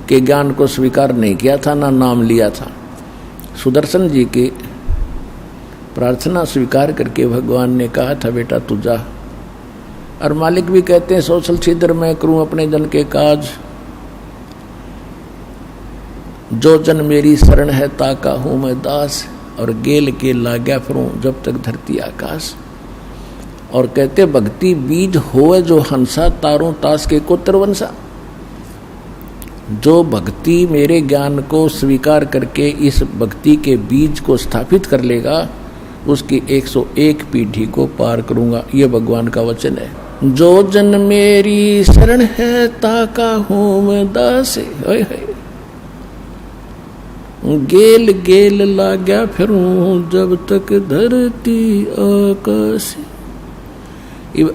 के ज्ञान को स्वीकार नहीं किया था, ना नाम लिया था। सुदर्शन जी की प्रार्थना स्वीकार करके भगवान ने कहा था, बेटा तू जा। और मालिक भी कहते हैं, सोशल छिद्र मैं करूं अपने जन के काज, जो जन मेरी शरण है ताका हूं मैं दास, और गेल के लाग्या फिरूं जब तक धरती आकाश। और कहते भक्ति बीज होए जो हंसा, तारों तास के कोत्र वंशा। जो भक्ति मेरे ज्ञान को स्वीकार करके इस भक्ति के बीज को स्थापित कर लेगा, उसकी 101 पीढ़ी को पार करूंगा, ये भगवान का वचन है। जो जन मेरी शरण है ताका हूं मैं दास, गेल गेल लाग्या फिरूं जब तक धरती आकाश।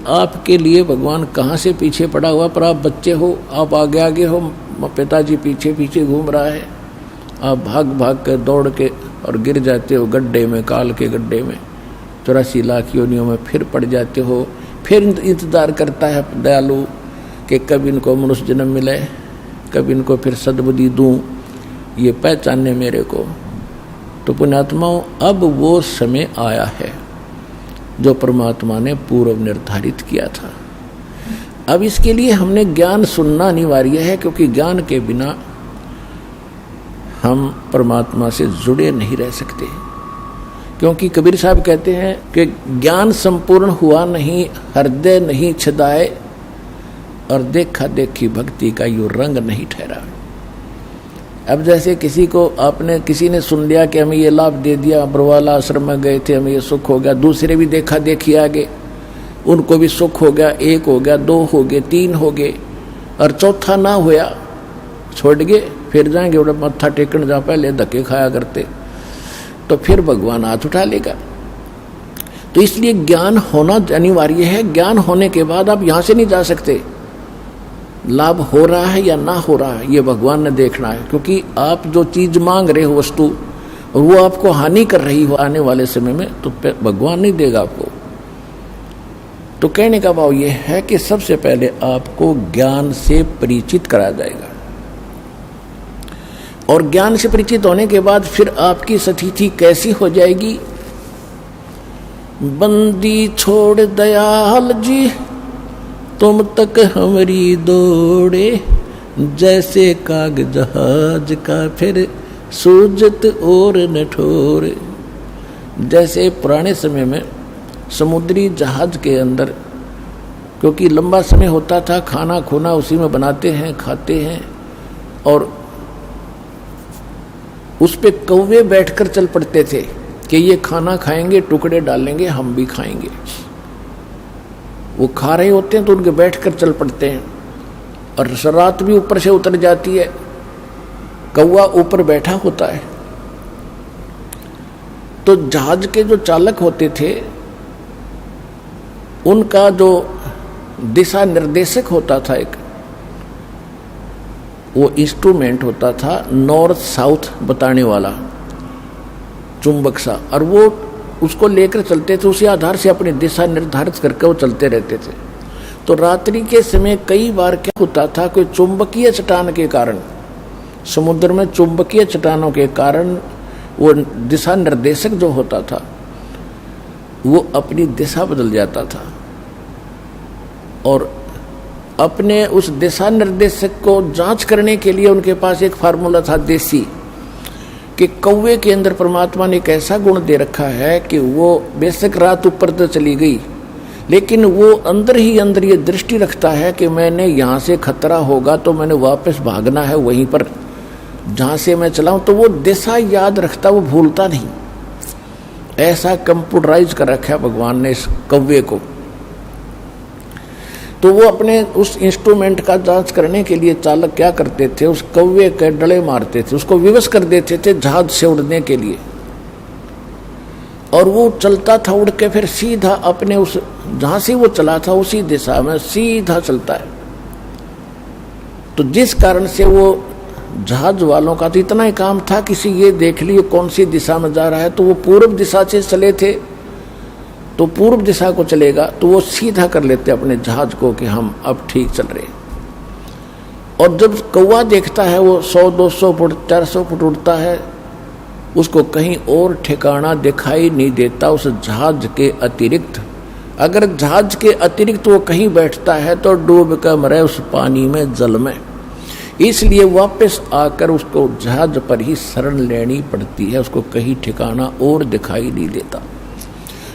आपके लिए भगवान कहाँ से पीछे पड़ा हुआ, पर आप बच्चे हो, आप आगे आगे हो, पिताजी पीछे पीछे घूम रहा है, आप भाग भाग कर दौड़ के और गिर जाते हो गड्ढे में, काल के गड्ढे में, 84 लाख योनियों में फिर पड़ जाते हो। फिर इंतजार करता है दयालु कि कब इनको मनुष्य जन्म मिले, कब इनको फिर सद्बुद्धि दूं, ये पहचाने मेरे को। तो पुण्यात्माओं, अब वो समय आया है जो परमात्मा ने पूर्व निर्धारित किया था। अब इसके लिए हमने ज्ञान सुनना अनिवार्य है, क्योंकि ज्ञान के बिना हम परमात्मा से जुड़े नहीं रह सकते। क्योंकि कबीर साहब कहते हैं कि ज्ञान संपूर्ण हुआ नहीं, हृदय नहीं छदाए, और देखा देखी भक्ति का यूं रंग नहीं ठहरा। अब जैसे किसी ने सुन लिया कि हमें ये लाभ दे दिया, बरवाला आश्रम में गए थे, हमें ये सुख हो गया, दूसरे भी देखा देखी आ गए, उनको भी सुख हो गया, 1 हो गया, 2 हो गए, 3 हो गए, और चौथा ना होया छोड़ गए, फिर जाएंगे उड़ा मत्था टेकन जहाँ पहले धक्के खाया करते, तो फिर भगवान हाथ उठा लेगा। तो इसलिए ज्ञान होना अनिवार्य है। ज्ञान होने के बाद आप यहाँ से नहीं जा सकते। लाभ हो रहा है या ना हो रहा है ये भगवान ने देखना है, क्योंकि आप जो चीज मांग रहे हो वस्तु, और वो आपको हानि कर रही हो आने वाले समय में, तो भगवान नहीं देगा आपको। तो कहने का भाव ये है कि सबसे पहले आपको ज्ञान से परिचित कराया जाएगा, और ज्ञान से परिचित होने के बाद फिर आपकी स्थिति कैसी हो जाएगी। बंदी छोड़ दयाल जी तुम तक हमारी दौड़े, जैसे काग जहाज का फिर सूजत और नठोरे। जैसे पुराने समय में समुद्री जहाज के अंदर, क्योंकि लंबा समय होता था, खाना खोना उसी में बनाते हैं, खाते हैं, और उस पे कौवे बैठकर चल पड़ते थे कि ये खाना खाएंगे, टुकड़े डालेंगे, हम भी खाएंगे। वो खा रहे होते हैं तो उनके बैठकर चल पड़ते हैं, और रात भी ऊपर से उतर जाती है, कौवा ऊपर बैठा होता है। तो जहाज के जो चालक होते थे उनका जो दिशा निर्देशक होता था, एक वो इंस्ट्रूमेंट होता था नॉर्थ साउथ बताने वाला चुंबक सा, और वो उसको लेकर चलते थे, उसी आधार से अपनी दिशा निर्धारित करके वो चलते रहते थे। तो रात्रि के समय कई बार क्या होता था, कोई चुंबकीय चट्टान के कारण, समुद्र में चुंबकीय चट्टानों के कारण वो दिशा निर्देशक जो होता था वो अपनी दिशा बदल जाता था, और अपने उस दिशा निर्देशक को जांच करने के लिए उनके पास एक फार्मूला था देसी, कि कौवे के अंदर परमात्मा ने एक ऐसा गुण दे रखा है कि वो बेशक रात ऊपर तो चली गई, लेकिन वो अंदर ही अंदर ये दृष्टि रखता है कि मैंने यहाँ से खतरा होगा तो मैंने वापस भागना है वहीं पर जहाँ से मैं चलाऊं। तो वो दिशा याद रखता, वो भूलता नहीं। ऐसा कंप्यूटराइज कर रखा है भगवान ने इस कौवे को। तो वो अपने उस इंस्ट्रूमेंट का जांच करने के लिए चालक क्या करते थे, उस कौवे के डले मारते थे, उसको विवश कर देते थे जहाज से उड़ने के लिए, और वो चलता था उड़ के फिर सीधा अपने उस जहां से वो चला था उसी दिशा में सीधा चलता है। तो जिस कारण से वो जहाज वालों का तो इतना ही काम था, किसी ये देख लिए कौन सी दिशा में जा रहा है, तो वो पूर्व दिशा से चले थे तो पूर्व दिशा को चलेगा, तो वो सीधा कर लेते अपने जहाज को कि हम अब ठीक चल रहे। और जब कौवा देखता है वो 100-200 फुट 400 फुट उड़ता है, उसको कहीं और ठिकाना दिखाई नहीं देता उस जहाज के अतिरिक्त। अगर जहाज के अतिरिक्त वो कहीं बैठता है तो डूब कर मरे उस पानी में, जल में। इसलिए वापस आकर उसको जहाज पर ही शरण लेनी पड़ती है, उसको कहीं ठिकाना और दिखाई नहीं देता।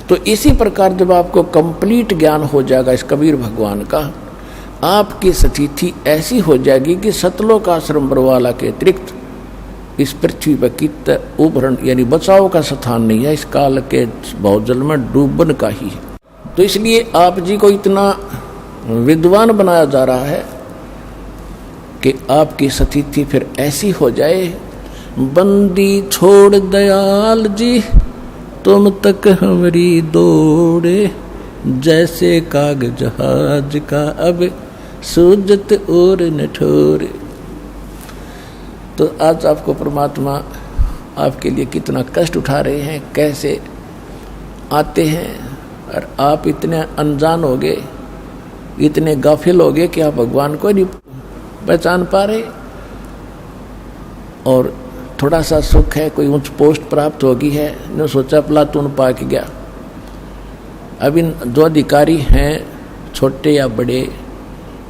तो इसी प्रकार जब आपको कंप्लीट ज्ञान हो जाएगा इस कबीर भगवान का, आपकी स्थिति ऐसी हो जाएगी कि सतलोक आश्रम बरवाला के अतिरिक्त इस पृथ्वी पर कित उभरण यानी बचाव का स्थान नहीं है, इस काल के बहुजल में डूबन का ही है। तो इसलिए आप जी को इतना विद्वान बनाया जा रहा है कि आपकी स्थिति फिर ऐसी हो जाए, बंदी छोड़ दयाल जी तुम तक हमारी दौड़े, जैसे काग जहाज का अब सूजत और न ठोरे। तो आज आपको परमात्मा आपके लिए कितना कष्ट उठा रहे हैं, कैसे आते हैं, और आप इतने अनजान हो गए, इतने गाफिल हो गए कि आप भगवान को नहीं पहचान पा रहे। और थोड़ा सा सुख है, कोई उच्च पोस्ट प्राप्त होगी है, ने सोचा प्लातून पा के गया। अब इन जो अधिकारी हैं छोटे या बड़े,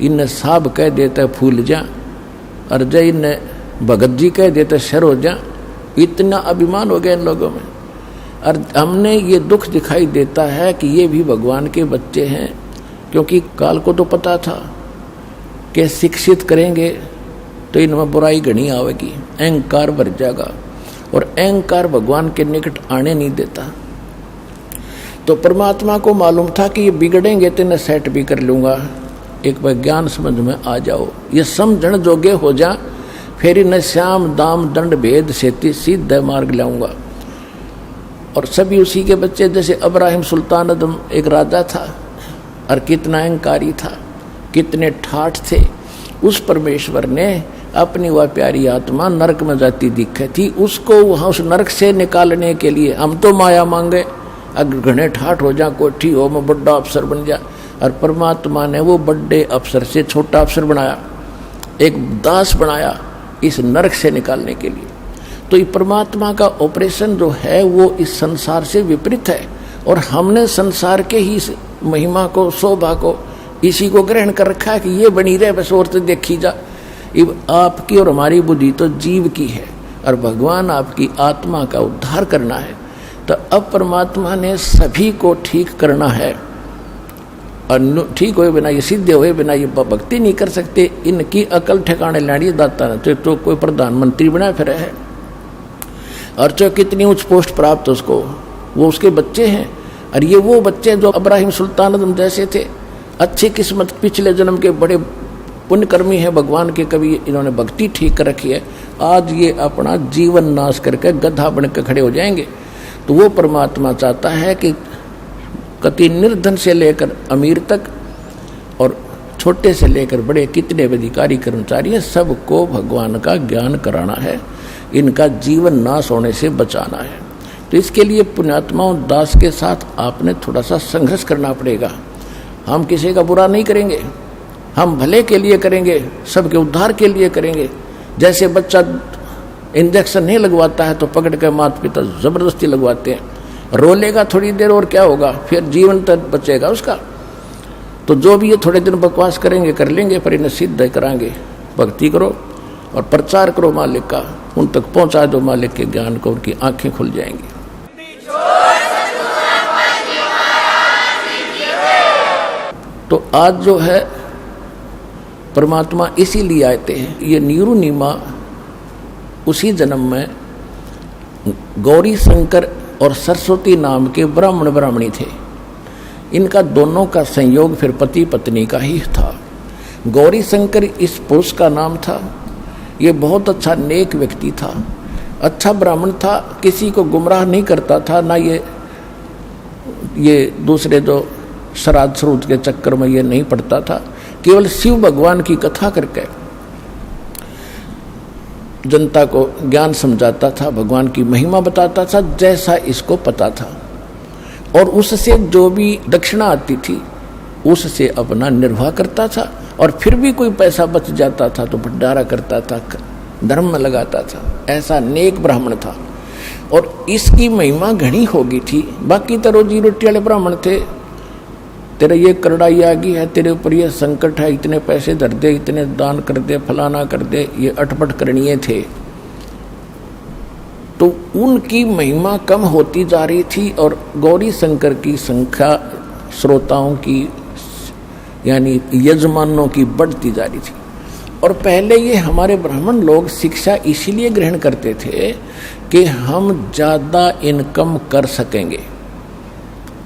इन साहब कह देते फूल जा, और जय इन भगत जी कह देते शर हो जा। इतना अभिमान हो गया इन लोगों में। और हमने ये दुख दिखाई देता है कि ये भी भगवान के बच्चे हैं, क्योंकि काल को तो पता था कि शिक्षित करेंगे तो इनमें बुराई घनी आवेगी, अहंकार भर जाएगा, और अहंकार भगवान के निकट आने नहीं देता। तो परमात्मा को मालूम था कि ये बिगड़ेंगे तो इन्हें सेट भी कर लूँगा, एक बार ज्ञान समझ में आ जाओ, ये समझण जोगे हो जा, फिर इन्हें श्याम दाम दंड भेद से सीधा मार्ग लाऊंगा। और सभी उसी के बच्चे, जैसे अब्राहिम सुल्तान अदम एक राजा था और कितना अहंकारी था, कितने ठाठ थे। उस परमेश्वर ने अपनी वह प्यारी आत्मा नरक में जाती दिखे थी, उसको वहाँ उस नरक से निकालने के लिए हम तो माया मांगे, अगर घने ठाठ हो जा, कोठी हो, मैं बड़ा अफसर बन जा, और परमात्मा ने वो बड़े अफसर से छोटा अफसर बनाया, एक दास बनाया इस नरक से निकालने के लिए। तो ये परमात्मा का ऑपरेशन जो है वो इस संसार से विपरीत है, और हमने संसार के ही महिमा को, शोभा को, इसी को ग्रहण कर रखा है कि ये बनी रहे बस, और तो देखी जा। आपकी और हमारी बुद्धि तो जीव की है, और भगवान आपकी आत्मा का उद्धार करना है। तो अब परमात्मा ने सभी को ठीक करना है, और ठीक हुए बिना, ये सिद्ध हुए बिना ये भक्ति नहीं कर सकते। इनकी अकल ठिकाने लानी दाता न तो कोई प्रधानमंत्री बना फिर है, और जो कितनी उच्च पोस्ट प्राप्त उसको, वो उसके बच्चे हैं। और ये वो बच्चे जो अब्राहिम सुल्तान अदम जैसे थे, अच्छी किस्मत, पिछले जन्म के बड़े पुण्यकर्मी है भगवान के, कभी इन्होंने भक्ति ठीक कर रखी है, आज ये अपना जीवन नाश करके गधा बन के खड़े हो जाएंगे। तो वो परमात्मा चाहता है कि कति निर्धन से लेकर अमीर तक, और छोटे से लेकर बड़े कितने अधिकारी कर्मचारी हैं, सबको भगवान का ज्ञान कराना है, इनका जीवन नाश होने से बचाना है। तो इसके लिए पुण्यात्माओं दास के साथ आपने थोड़ा सा संघर्ष करना पड़ेगा। हम किसी का बुरा नहीं करेंगे, हम भले के लिए करेंगे, सबके उद्धार के लिए करेंगे। जैसे बच्चा इंजेक्शन नहीं लगवाता है तो पकड़ कर माता पिता जबरदस्ती लगवाते हैं, रोलेगा थोड़ी देर और क्या होगा, फिर जीवन तक बचेगा उसका। तो जो भी ये थोड़े दिन बकवास करेंगे कर लेंगे, पर इन्हें सिद्ध कराएंगे। भक्ति करो और प्रचार करो मालिक का। उन तक पहुंचा दो मालिक के ज्ञान को, उनकी आंखें खुल जाएंगी। तो आज जो है परमात्मा इसीलिए आते हैं। ये नीरू नीमा उसी जन्म में गौरी शंकर और सरस्वती नाम के ब्राह्मण ब्राह्मणी थे। इनका दोनों का संयोग फिर पति पत्नी का ही था। गौरी शंकर इस पुरुष का नाम था। ये बहुत अच्छा नेक व्यक्ति था, अच्छा ब्राह्मण था, किसी को गुमराह नहीं करता था, ना ये दूसरे जो श्राद्ध श्रूद के चक्कर में ये नहीं पड़ता था। केवल शिव भगवान की कथा करके जनता को ज्ञान समझाता था, भगवान की महिमा बताता था जैसा इसको पता था, और उससे जो भी दक्षिणा आती थी उससे अपना निर्वाह करता था। और फिर भी कोई पैसा बच जाता था तो भंडारा करता था, धर्म में लगाता था। ऐसा नेक ब्राह्मण था और इसकी महिमा घनी हो गई थी। बाकी तो रोजी रोटी वाले ब्राह्मण थे, तेरे ये करड़ाई आ गई है, तेरे ऊपर ये संकट है, इतने पैसे धर दे, इतने दान कर दे, फलाना कर दे, ये अटपट करणीय थे। तो उनकी महिमा कम होती जा रही थी और गौरी शंकर की संख्या श्रोताओं की यानी यजमानों की बढ़ती जा रही थी। और पहले ये हमारे ब्राह्मण लोग शिक्षा इसीलिए ग्रहण करते थे कि हम ज़्यादा इनकम कर सकेंगे।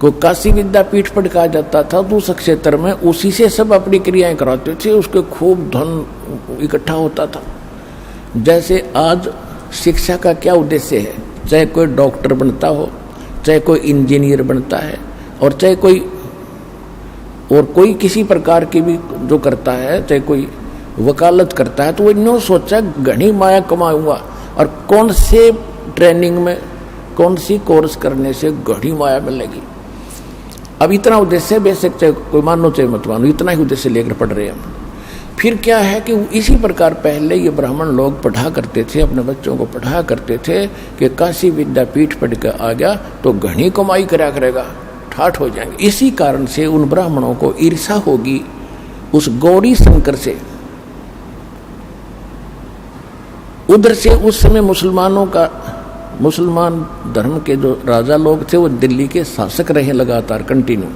को काशी विद्यापीठ पर कहा जाता था तो उस क्षेत्र में उसी से सब अपनी क्रियाएं कराते थे, उसके खूब धन इकट्ठा होता था। जैसे आज शिक्षा का क्या उद्देश्य है, चाहे कोई डॉक्टर बनता हो, चाहे कोई इंजीनियर बनता है, और चाहे कोई किसी प्रकार की भी जो करता है, चाहे कोई वकालत करता है, तो वो इन सोचा घनी माया कमाऊंगा और कौन से ट्रेनिंग में कौन सी कोर्स करने से घनी माया मिलेगी। अब इतना उद्देश्य बेशक चाहे कोई मानो चाहे मत मानो, इतना ही उद्देश्य लेकर पढ़ रहे हैं हम। फिर क्या है कि इसी प्रकार पहले ये ब्राह्मण लोग पढ़ा करते थे, अपने बच्चों को पढ़ा करते थे कि काशी विद्यापीठ पढ़ कर आ गया तो घनी कमाई करा करेगा, ठाठ हो जाएंगे। इसी कारण से उन ब्राह्मणों को ईर्षा होगी उस गौरी शंकर से। उधर से उस समय मुसलमान धर्म के जो राजा लोग थे वो दिल्ली के शासक रहे लगातार कंटिन्यू।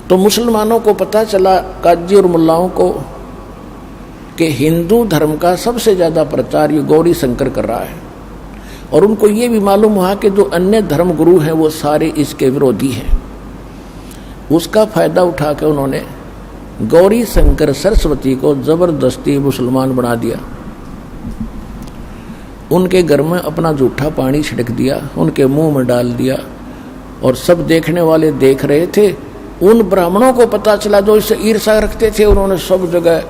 तो मुसलमानों को पता चला, काजी और मुल्लाओं को, कि हिंदू धर्म का सबसे ज़्यादा प्रचार ये गौरी शंकर कर रहा है। और उनको ये भी मालूम हुआ कि जो अन्य धर्म गुरु हैं वो सारे इसके विरोधी हैं। उसका फायदा उठा के उन्होंने गौरी शंकर सरस्वती को जबरदस्ती मुसलमान बना दिया। उनके घर में अपना जूठा पानी छिड़क दिया, उनके मुंह में डाल दिया, और सब देखने वाले देख रहे थे। उन ब्राह्मणों को पता चला जो इससे ईर्षा रखते थे, उन्होंने सब जगह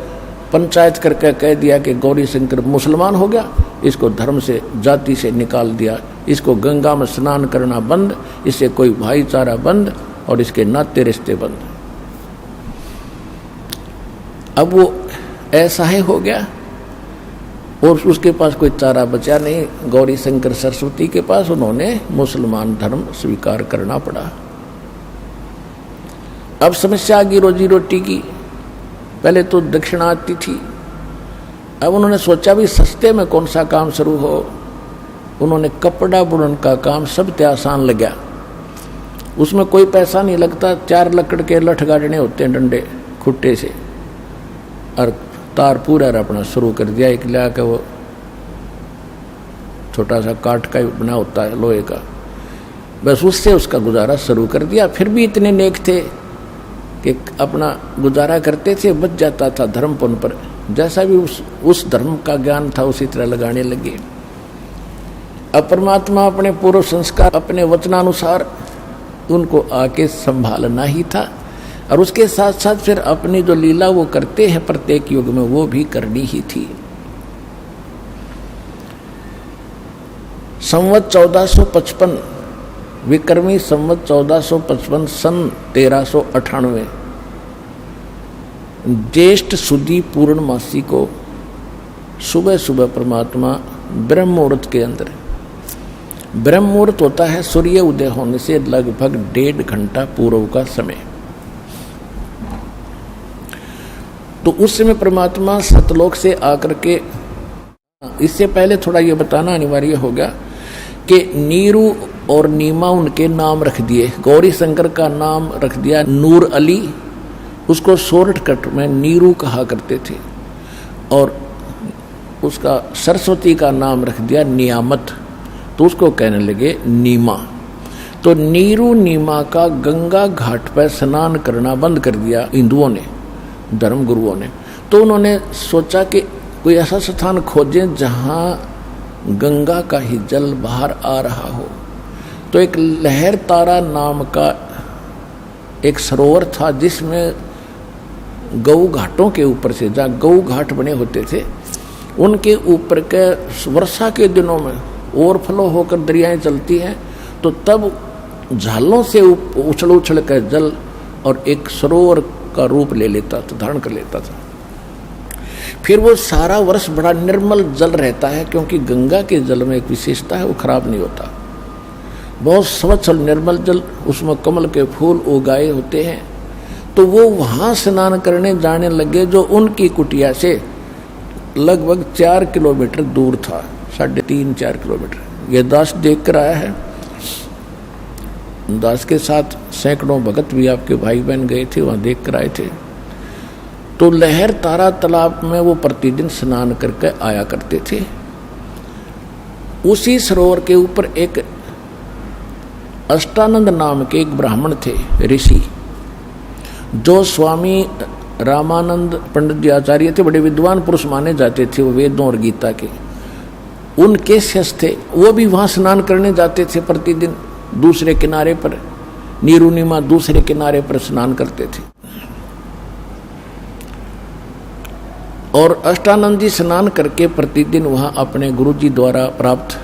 पंचायत करके कह दिया कि गौरी शंकर मुसलमान हो गया, इसको धर्म से जाति से निकाल दिया, इसको गंगा में स्नान करना बंद, इससे कोई भाईचारा बंद और इसके नाते रिश्ते बंद। अब वो ऐसा ही हो गया और उसके पास कोई चारा बचा नहीं। गौरी शंकर सरस्वती के पास उन्होंने मुसलमान धर्म स्वीकार करना पड़ा। अब समस्या आ गई रोजी रोटी की। पहले तो दक्षिणा आती थी, अब उन्होंने सोचा भी सस्ते में कौन सा काम शुरू हो। उन्होंने कपड़ा बुनन का काम सबसे आसान लगा, उसमें कोई पैसा नहीं लगता। 4 लकड़ के लठ गाड़ने होते हैं डंडे खुट्टे से, और तार पूरा अपना शुरू कर दिया। एक लिया के वो छोटा सा काठ का बना होता है लोहे का, बस उससे उसका गुजारा शुरू कर दिया। फिर भी इतने नेक थे कि अपना गुजारा करते थे, बच जाता था धर्मपुन पर। जैसा भी उस धर्म का ज्ञान था उसी तरह लगाने लगे। अब परमात्मा अपने पूर्व संस्कार अपने वचनानुसार उनको आके संभालना ही था, और उसके साथ साथ फिर अपनी जो लीला वो करते हैं प्रत्येक युग में वो भी करनी ही थी। संवत 1455 विक्रमी संवत 1455 सन 1398 ज्येष्ठ सुदी पूर्णमासी को सुबह सुबह परमात्मा ब्रह्म मुहूर्त के अंदर, ब्रह्म मुहूर्त होता है सूर्य उदय होने से लगभग 1.5 घंटा पूर्व का समय, तो उस समय परमात्मा सतलोक से आकर के इससे पहले थोड़ा ये बताना अनिवार्य हो गया कि नीरू और नीमा उनके नाम रख दिए। गौरी शंकर का नाम रख दिया नूर अली, उसको शॉर्टकट में नीरू कहा करते थे, और उसका सरस्वती का नाम रख दिया नियामत, तो उसको कहने लगे नीमा। तो नीरू नीमा का गंगा घाट पर स्नान करना बंद कर दिया हिंदुओं ने, धर्म गुरुओं ने। तो उन्होंने सोचा कि कोई ऐसा स्थान खोजें जहाँ गंगा का ही जल बाहर आ रहा हो। तो एक लहर तारा नाम का एक सरोवर था जिसमें गऊ घाटों के ऊपर से, जहाँ गऊ घाट बने होते थे, उनके ऊपर के वर्षा के दिनों में ओवरफ्लो होकर दरियाएं चलती हैं, तो तब झालों से उछल उछल कर जल और एक सरोवर का रूप ले लेता था, धारण कर लेता था। फिर वो सारा वर्ष बड़ा निर्मल जल रहता है, क्योंकि गंगा के जल में एक विशेषता है, वो खराब नहीं होता, बहुत स्वच्छ और निर्मल जल, उसमें कमल के फूल उगाए होते हैं। तो वो वहाँ स्नान करने जाने लगे, जो उनकी कुटिया से लगभग 4 किलोमीटर दूर था, 3.5-4 किलोमीटर। ये दास देख कर आया है, दास के साथ सैकड़ों भगत भी आपके भाई बहन गए थे, वहाँ देख कर आए थे। तो लहर तारा तालाब में वो प्रतिदिन स्नान करके आया करते थे। उसी सरोवर के ऊपर एक अष्टानंद नाम के एक ब्राह्मण थे, ऋषि, जो स्वामी रामानंद पंडित जी आचार्य थे, बड़े विद्वान पुरुष माने जाते थे, वो वेदों और गीता के, उनके शिष्य थे। वो भी वहाँ स्नान करने जाते थे प्रतिदिन, दूसरे किनारे पर, नीरू नीमा दूसरे किनारे पर स्नान करते थे। और अष्टानंद जी स्नान करके प्रतिदिन वहाँ अपने गुरु जी द्वारा प्राप्त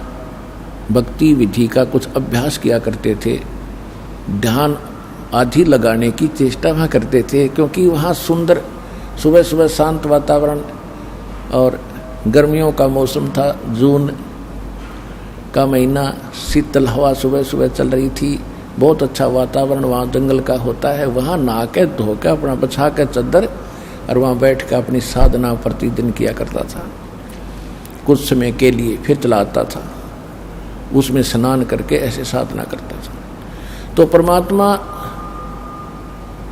भक्ति विधि का कुछ अभ्यास किया करते थे, ध्यान आदि लगाने की चेष्टा वहाँ करते थे, क्योंकि वहाँ सुंदर सुबह सुबह शांत वातावरण, और गर्मियों का मौसम था, जून का महीना, शीतल हवा सुबह सुबह चल रही थी, बहुत अच्छा वातावरण वहाँ जंगल का होता है। वहाँ नहा के धो के अपना बछा के चद्दर, और वहाँ बैठ कर अपनी साधना प्रतिदिन किया करता था कुछ समय के लिए, फिर चला आता था, उसमें स्नान करके ऐसे साधना करता था। तो परमात्मा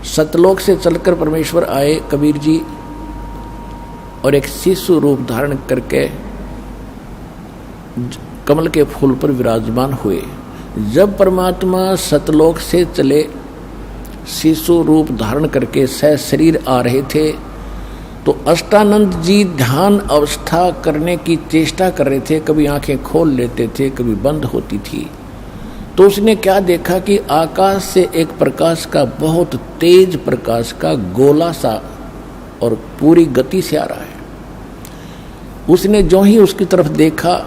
सतलोक से चलकर परमेश्वर आए कबीर जी, और एक शिशु रूप धारण करके कमल के फूल पर विराजमान हुए। जब परमात्मा सतलोक से चले शिशु रूप धारण करके शरीर आ रहे थे, तो अष्टानंद जी ध्यान अवस्था करने की चेष्टा कर रहे थे, कभी आंखें खोल लेते थे, कभी बंद होती थी। तो उसने क्या देखा कि आकाश से एक प्रकाश का, बहुत तेज प्रकाश का गोला सा और पूरी गति से आ रहा है। उसने जो ही उसकी तरफ देखा,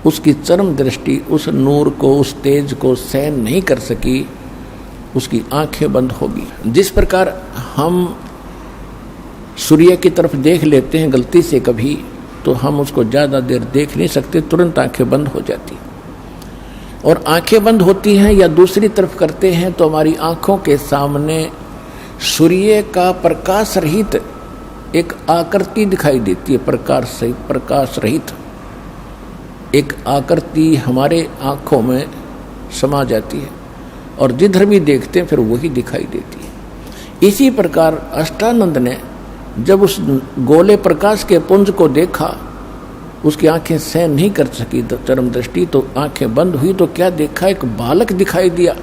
उसकी चरम दृष्टि उस नूर को, उस तेज को सहन नहीं कर सकी, उसकी आंखें बंद होगी। जिस प्रकार हम सूर्य की तरफ देख लेते हैं गलती से कभी, तो हम उसको ज़्यादा देर देख नहीं सकते, तुरंत आंखें बंद हो जाती। और आंखें बंद होती हैं या दूसरी तरफ करते हैं तो हमारी आंखों के सामने सूर्य का प्रकाश रहित एक आकृति दिखाई देती है, प्रकाश रहित एक आकृति हमारे आंखों में समा जाती है, और जिधर भी देखते हैं फिर वही दिखाई देती है। इसी प्रकार अष्टानंद ने जब उस गोले प्रकाश के पुंज को देखा, उसकी आंखें सहन नहीं कर सकी चरम दृष्टि, तो आंखें बंद हुई। तो क्या देखा, एक बालक दिखाई दिया,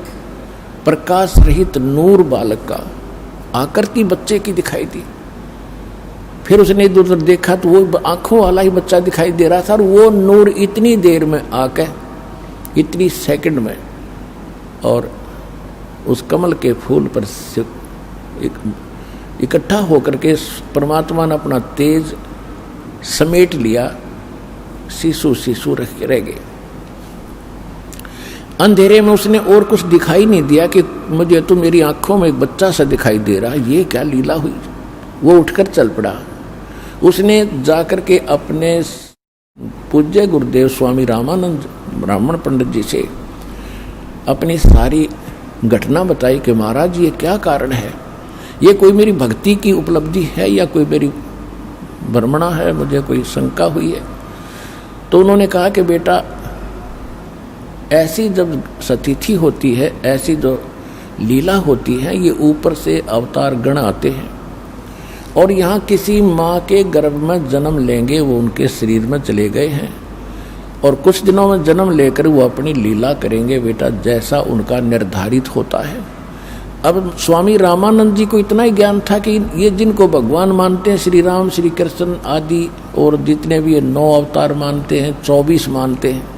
प्रकाश रहित नूर बालक का, आकृति बच्चे की दिखाई दी। फिर उसने इधर उधर देखा तो वो आंखों वाला ही बच्चा दिखाई दे रहा था, और वो नूर इतनी देर में आके, इतनी सेकंड में, और उस कमल के फूल पर इकट्ठा होकर के परमात्मा ने अपना तेज समेट लिया, शिशु रह गए। अंधेरे में उसने और कुछ दिखाई नहीं दिया कि मुझे तो मेरी आंखों में एक बच्चा सा दिखाई दे रहा, ये क्या लीला हुई। वो उठकर चल पड़ा। उसने जाकर के अपने पूज्य गुरुदेव स्वामी रामानंद ब्राह्मण पंडित जी से अपनी सारी घटना बताई कि महाराज ये क्या कारण है, ये कोई मेरी भक्ति की उपलब्धि है या कोई मेरी भ्रमणा है, मुझे कोई शंका हुई है। तो उन्होंने कहा कि बेटा, ऐसी जब सतिथि होती है, ऐसी जो लीला होती है, ये ऊपर से अवतार गण आते हैं और यहाँ किसी माँ के गर्भ में जन्म लेंगे, वो उनके शरीर में चले गए हैं और कुछ दिनों में जन्म लेकर वो अपनी लीला करेंगे बेटा, जैसा उनका निर्धारित होता है। अब स्वामी रामानंद जी को इतना ही ज्ञान था कि ये जिनको भगवान मानते हैं, श्री राम, श्री कृष्ण आदि, और जितने भी ये 9 अवतार मानते हैं, 24 मानते हैं,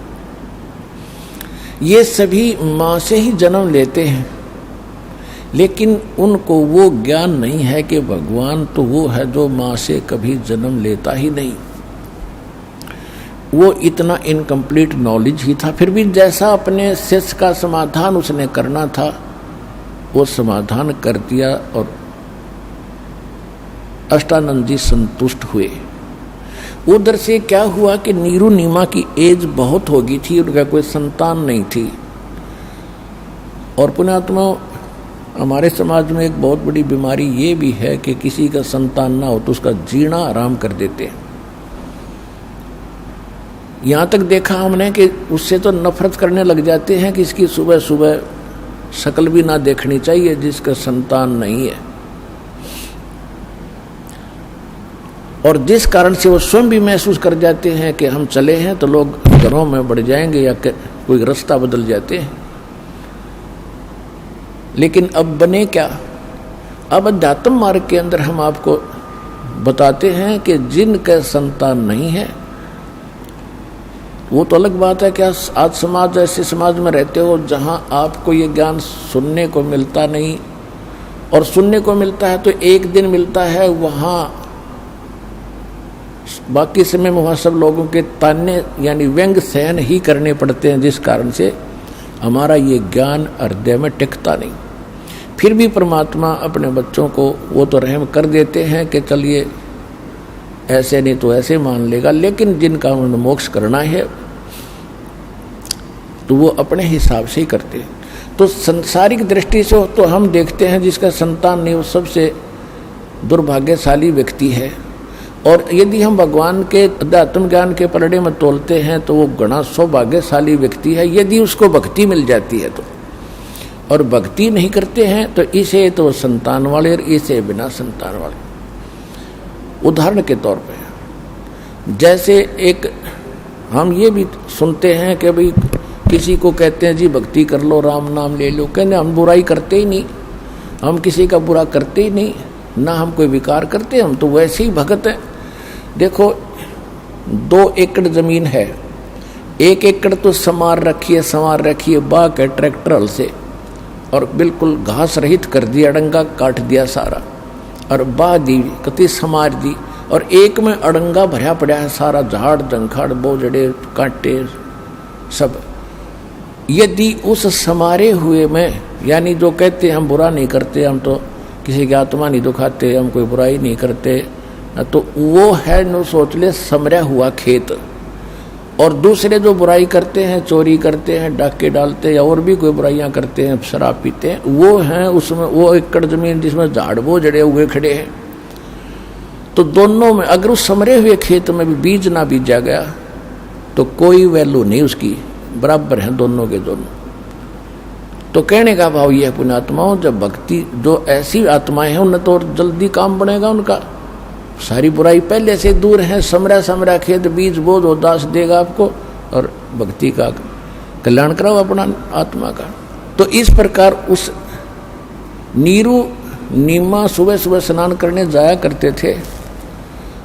ये सभी माँ से ही जन्म लेते हैं, लेकिन उनको वो ज्ञान नहीं है कि भगवान तो वो है जो माँ से कभी जन्म लेता ही नहीं। वो इतना इनकम्प्लीट नॉलेज ही था। फिर भी जैसा अपने शिष्य का समाधान उसने करना था, वो समाधान कर दिया और अष्टानंद जी संतुष्ट हुए। उधर से क्या हुआ कि नीरू नीमा की एज बहुत हो गई थी, उनका कोई संतान नहीं थी। और पुण्यात्मा, हमारे समाज में एक बहुत बड़ी बीमारी ये भी है कि किसी का संतान ना हो तो उसका जीना आराम कर देते हैं। यहाँ तक देखा हमने कि उससे तो नफरत करने लग जाते हैं कि इसकी सुबह सुबह शक्ल भी ना देखनी चाहिए जिसका संतान नहीं है। और जिस कारण से वो स्वयं भी महसूस कर जाते हैं कि हम चले हैं तो लोग घरों में बढ़ जाएंगे या कोई रास्ता बदल जाते हैं। लेकिन अब बने क्या? अब अध्यात्म मार्ग के अंदर हम आपको बताते हैं कि जिनका संतान नहीं है, वो तो अलग बात है कि आज समाज, ऐसे समाज में रहते हो जहां आपको ये ज्ञान सुनने को मिलता नहीं, और सुनने को मिलता है तो एक दिन मिलता है, वहां बाकी समय में वहां सब लोगों के ताने यानी व्यंग सहन ही करने पड़ते हैं, जिस कारण से हमारा ये ज्ञान हृदय में टिकता नहीं। फिर भी परमात्मा अपने बच्चों को वो तो रहम कर देते हैं कि चलिए ऐसे नहीं तो ऐसे मान लेगा, लेकिन जिनका उन्होंने मोक्ष करना है तो वो अपने हिसाब से ही करते हैं। तो संसारिक दृष्टि से तो हम देखते हैं जिसका संतान नहीं वो सबसे दुर्भाग्यशाली व्यक्ति है। और यदि हम भगवान के अध्यात्म ज्ञान के पलड़े में तोलते हैं तो वो घना सौभाग्यशाली व्यक्ति है यदि उसको भक्ति मिल जाती है तो। और भक्ति नहीं करते हैं तो इसे तो संतान वाले और इसे बिना संतान वाले। उदाहरण के तौर पे जैसे एक हम ये भी सुनते हैं कि भाई किसी को कहते हैं जी भक्ति कर लो, राम नाम ले लो, कहते हम बुराई करते ही नहीं, हम किसी का बुरा करते ही नहीं, ना हम कोई विकार करते, हम तो वैसे ही भगत हैं। देखो 2 एकड़ जमीन है, 1 एकड़ तो संवार रखी है बाग है ट्रैक्टर हल से, और बिल्कुल घास रहित कर दिया, अड़ंगा काट दिया सारा, और बाग दी कति समार दी, और एक में अड़ंगा भरा पड़ा है सारा, झाड़ जंखाड़ बोझड़े कांटे सब। यदि उस समारे हुए में, यानी जो कहते हम बुरा नहीं करते, हम तो किसी की आत्मा नहीं दुखाते, हम कोई बुराई नहीं करते, तो वो है नो सोच ले समरा हुआ खेत। और दूसरे जो बुराई करते हैं, चोरी करते हैं, डाके डालते हैं या और भी कोई बुराइयां करते हैं, शराब पीते हैं, वो हैं उसमें वो एकड़ जमीन जिसमें झाड़ वो जड़े हुए खड़े हैं। तो दोनों में अगर उस समरे हुए खेत में भी बीज ना बीजा गया तो कोई वैल्यू नहीं उसकी, बराबर हैं दोनों के दोनों। तो कहने का भाव यह पुण्यात्माओं, जब भक्ति जो ऐसी आत्माएं हैं उन्हें तो जल्दी काम बनेगा उनका, सारी बुराई पहले से दूर है, समरा समरा खेत बीज बोध उदास देगा आपको, और भक्ति का कल्याण कराओ अपना आत्मा का। तो इस प्रकार उस नीरू नीमा सुबह सुबह स्नान करने जाया करते थे।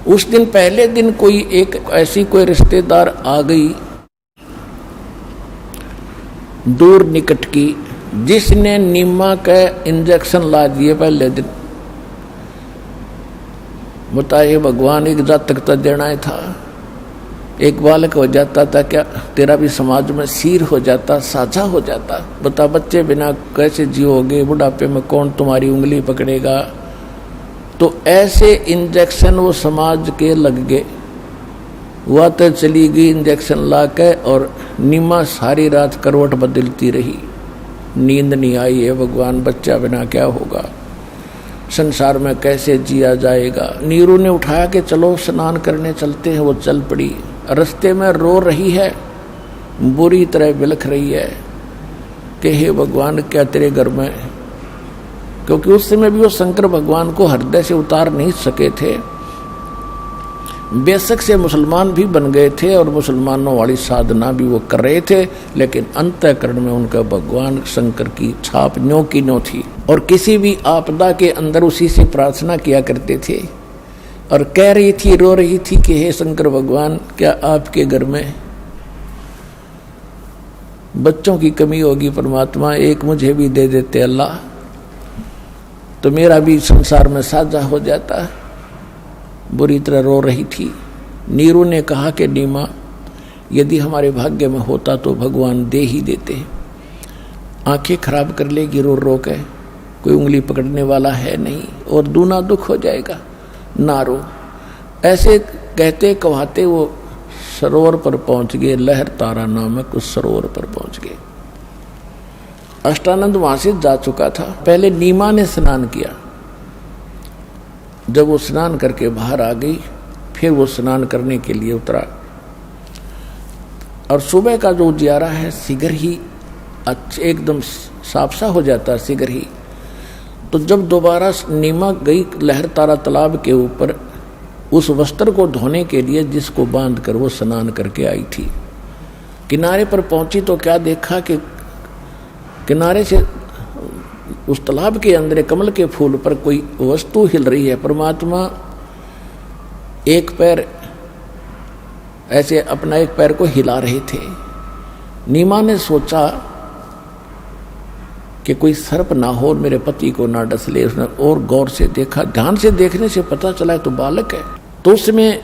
उस दिन पहले दिन कोई एक ऐसी कोई रिश्तेदार आ गई दूर निकट की, जिसने नीमा का इंजेक्शन ला दिए पहले दिन। बताइए भगवान एक जातक तो देना ही था, एक बालक हो जाता था क्या, तेरा भी समाज में सिर हो जाता, साझा हो जाता। बता बच्चे बिना कैसे जियोगे, बुढ़ापे में कौन तुम्हारी उंगली पकड़ेगा। तो ऐसे इंजेक्शन वो समाज के लग गए। वह तो चली गई इंजेक्शन ला के, और नीमा सारी रात करवट बदलती रही, नींद नहीं आई है भगवान, बच्चा बिना क्या होगा। संसार में कैसे जिया जाएगा। नीरू ने उठाया कि चलो स्नान करने चलते हैं। वो चल पड़ी। रास्ते में रो रही है, बुरी तरह बिलख रही है कि हे भगवान, क्या तेरे घर में, क्योंकि उस समय भी वो शंकर भगवान को हृदय से उतार नहीं सके थे। बेशक से मुसलमान भी बन गए थे और मुसलमानों वाली साधना भी वो कर रहे थे, लेकिन अंतःकरण में उनका भगवान शंकर की छाप न्यों की न्यों थी। और किसी भी आपदा के अंदर उसी से प्रार्थना किया करते थे। और कह रही थी, रो रही थी कि हे शंकर भगवान, क्या आपके घर में बच्चों की कमी होगी? परमात्मा, एक मुझे भी दे देते अल्लाह, तो मेरा भी संसार में साझा हो जाता। बुरी तरह रो रही थी। नीरू ने कहा कि नीमा, यदि हमारे भाग्य में होता तो भगवान दे ही देते। आंखें खराब कर लेगी रो रो के, कोई उंगली पकड़ने वाला है नहीं, और दूना दुख हो जाएगा, ना रो। ऐसे कहते कहते वो सरोवर पर पहुंच गए। लहर तारा नामक उस सरोवर पर पहुंच गए। अष्टानंद वहां से जा चुका था। पहले नीमा ने स्नान किया। जब वो स्नान करके बाहर आ गई, फिर वो स्नान करने के लिए उतरा। और सुबह का जो उजियारा है शीघ्र ही एकदम साफ सा हो जाता है, शीघ्र ही। तो जब दोबारा नीमा गई लहर तारा तालाब के ऊपर उस वस्त्र को धोने के लिए जिसको बांध कर वो स्नान करके आई थी, किनारे पर पहुंची तो क्या देखा कि किनारे से उस तालाब के अंदर कमल के फूल पर कोई वस्तु हिल रही है। परमात्मा एक पैर ऐसे अपना एक पैर को हिला रहे थे। नीमा ने सोचा कि कोई सर्प ना हो और मेरे पति को ना डस ले। उसने और गौर से देखा। ध्यान से देखने से पता चला तो बालक है। तो उसमें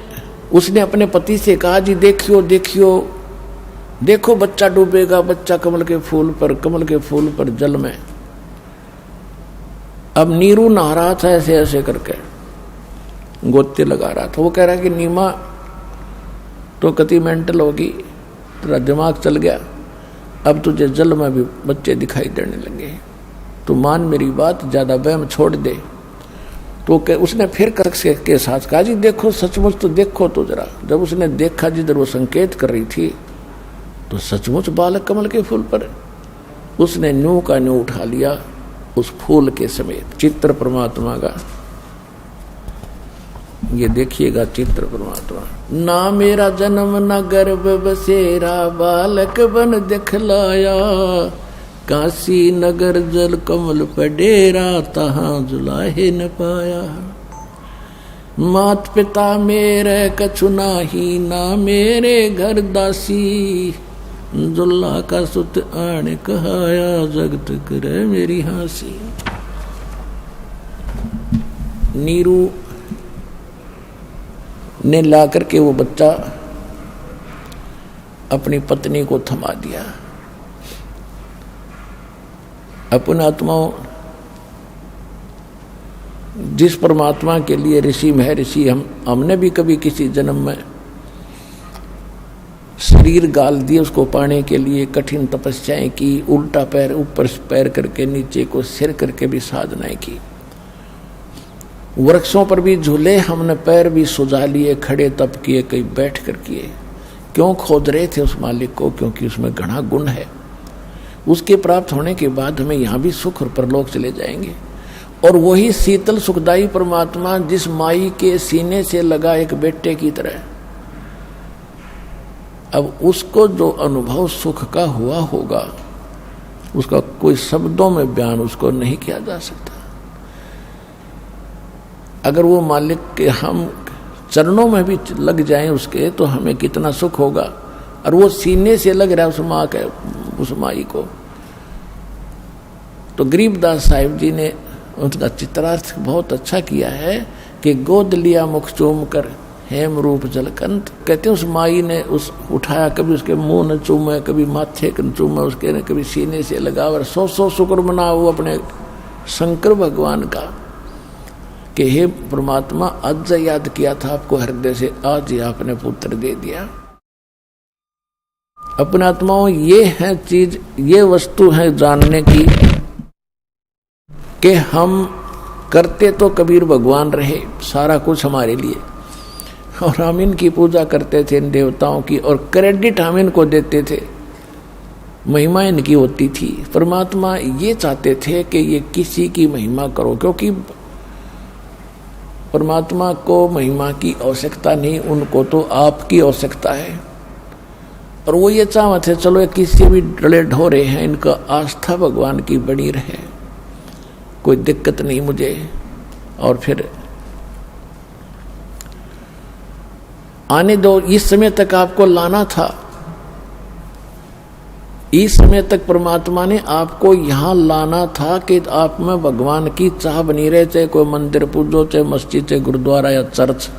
उसने अपने पति से कहा, जी देखियो देखियो, देखो बच्चा डूबेगा, बच्चा कमल के फूल पर जल में। अब नीरू नहा रहा था ऐसे ऐसे करके, गोते लगा रहा था। वो कह रहा कि नीमा तो कति मेंटल होगी, तेरा दिमाग चल गया, अब तुझे जल में भी बच्चे दिखाई देने लगे, तो मान मेरी बात, ज्यादा वहम छोड़ दे। तो उसने फिर के साथ कहा, जी देखो सचमुच तो देखो तो जरा। जब उसने देखा जिधर वो संकेत कर रही थी तो सचमुच बालक कमल के फूल पर। उसने न्यू का न्यू उठा लिया उस फूल के समेत। चित्र परमात्मा का ये देखिएगा, चित्र परमात्मा। ना मेरा जन्म न गर्भ बसेरा, बालक बन दिखलाया, काशी नगर जल कमल पडेरा, तहां जुलाहे न पाया। मात पिता मेरे कछु नाही, ना मेरे घर दासी, जुल्ला का सुत आने कहाया, जगत करे मेरी हासी। नीरू ने ला करके वो बच्चा अपनी पत्नी को थमा दिया। अपने आत्माओं, जिस परमात्मा के लिए ऋषि महर्षि हमने भी कभी किसी जन्म में शरीर गाल दिए उसको पाने के लिए कठिन तपस्याएं की, उल्टा पैर ऊपर पैर करके नीचे को सिर करके भी साधनाएं की। वृक्षों पर भी झूले, हमने पैर भी सुझा लिए, खड़े तप किए, कई बैठ कर किए। क्यों खोद रहे थे उस मालिक को? क्योंकि उसमें घना गुण है। उसके प्राप्त होने के बाद हमें यहाँ भी सुख और परलोक चले जाएंगे। और वही शीतल सुखदायी परमात्मा जिस माई के सीने से लगा एक बेटे की तरह, अब उसको जो अनुभव सुख का हुआ होगा उसका कोई शब्दों में बयान उसको नहीं किया जा सकता। अगर वो मालिक के हम चरणों में भी लग जाएं उसके, तो हमें कितना सुख होगा। और वो सीने से लग रहा है उस माँ के, उस माई को। तो गरीबदास साहिब जी ने उनका चित्रार्थ बहुत अच्छा किया है कि गोद लिया मुख चूम कर हेम रूप जलकंत। कहते हैं उस माई ने उस उठाया, कभी उसके मुंह न चूमे, कभी माथे न चूमे उसके, ने कभी सीने से लगा। और सौ सौ शुक्र मनाओ अपने शंकर भगवान का कि हे परमात्मा, आज याद किया था आपको हृदय से, आज ही आपने पुत्र दे दिया। अपने आत्माओं, ये है चीज, ये वस्तु है जानने की कि हम करते तो कबीर भगवान रहे, सारा कुछ हमारे लिए, और हम इनकी पूजा करते थे इन देवताओं की, और क्रेडिट हम इनको देते थे, महिमा इनकी होती थी। परमात्मा ये चाहते थे कि ये किसी की महिमा करो, क्योंकि परमात्मा को महिमा की आवश्यकता नहीं, उनको तो आपकी आवश्यकता है। और वो ये चाहते थे चलो ये किसी भी डले ढोरे हैं, इनका आस्था भगवान की बनी रहे, कोई दिक्कत नहीं मुझे। और फिर आने दो, इस समय तक आपको लाना था, इस समय तक परमात्मा ने आपको यहां लाना था कि आप में भगवान की चाह बनी रहे, चाहे कोई मंदिर पूजो, चाहे मस्जिद, चाहे गुरुद्वारा या चर्च,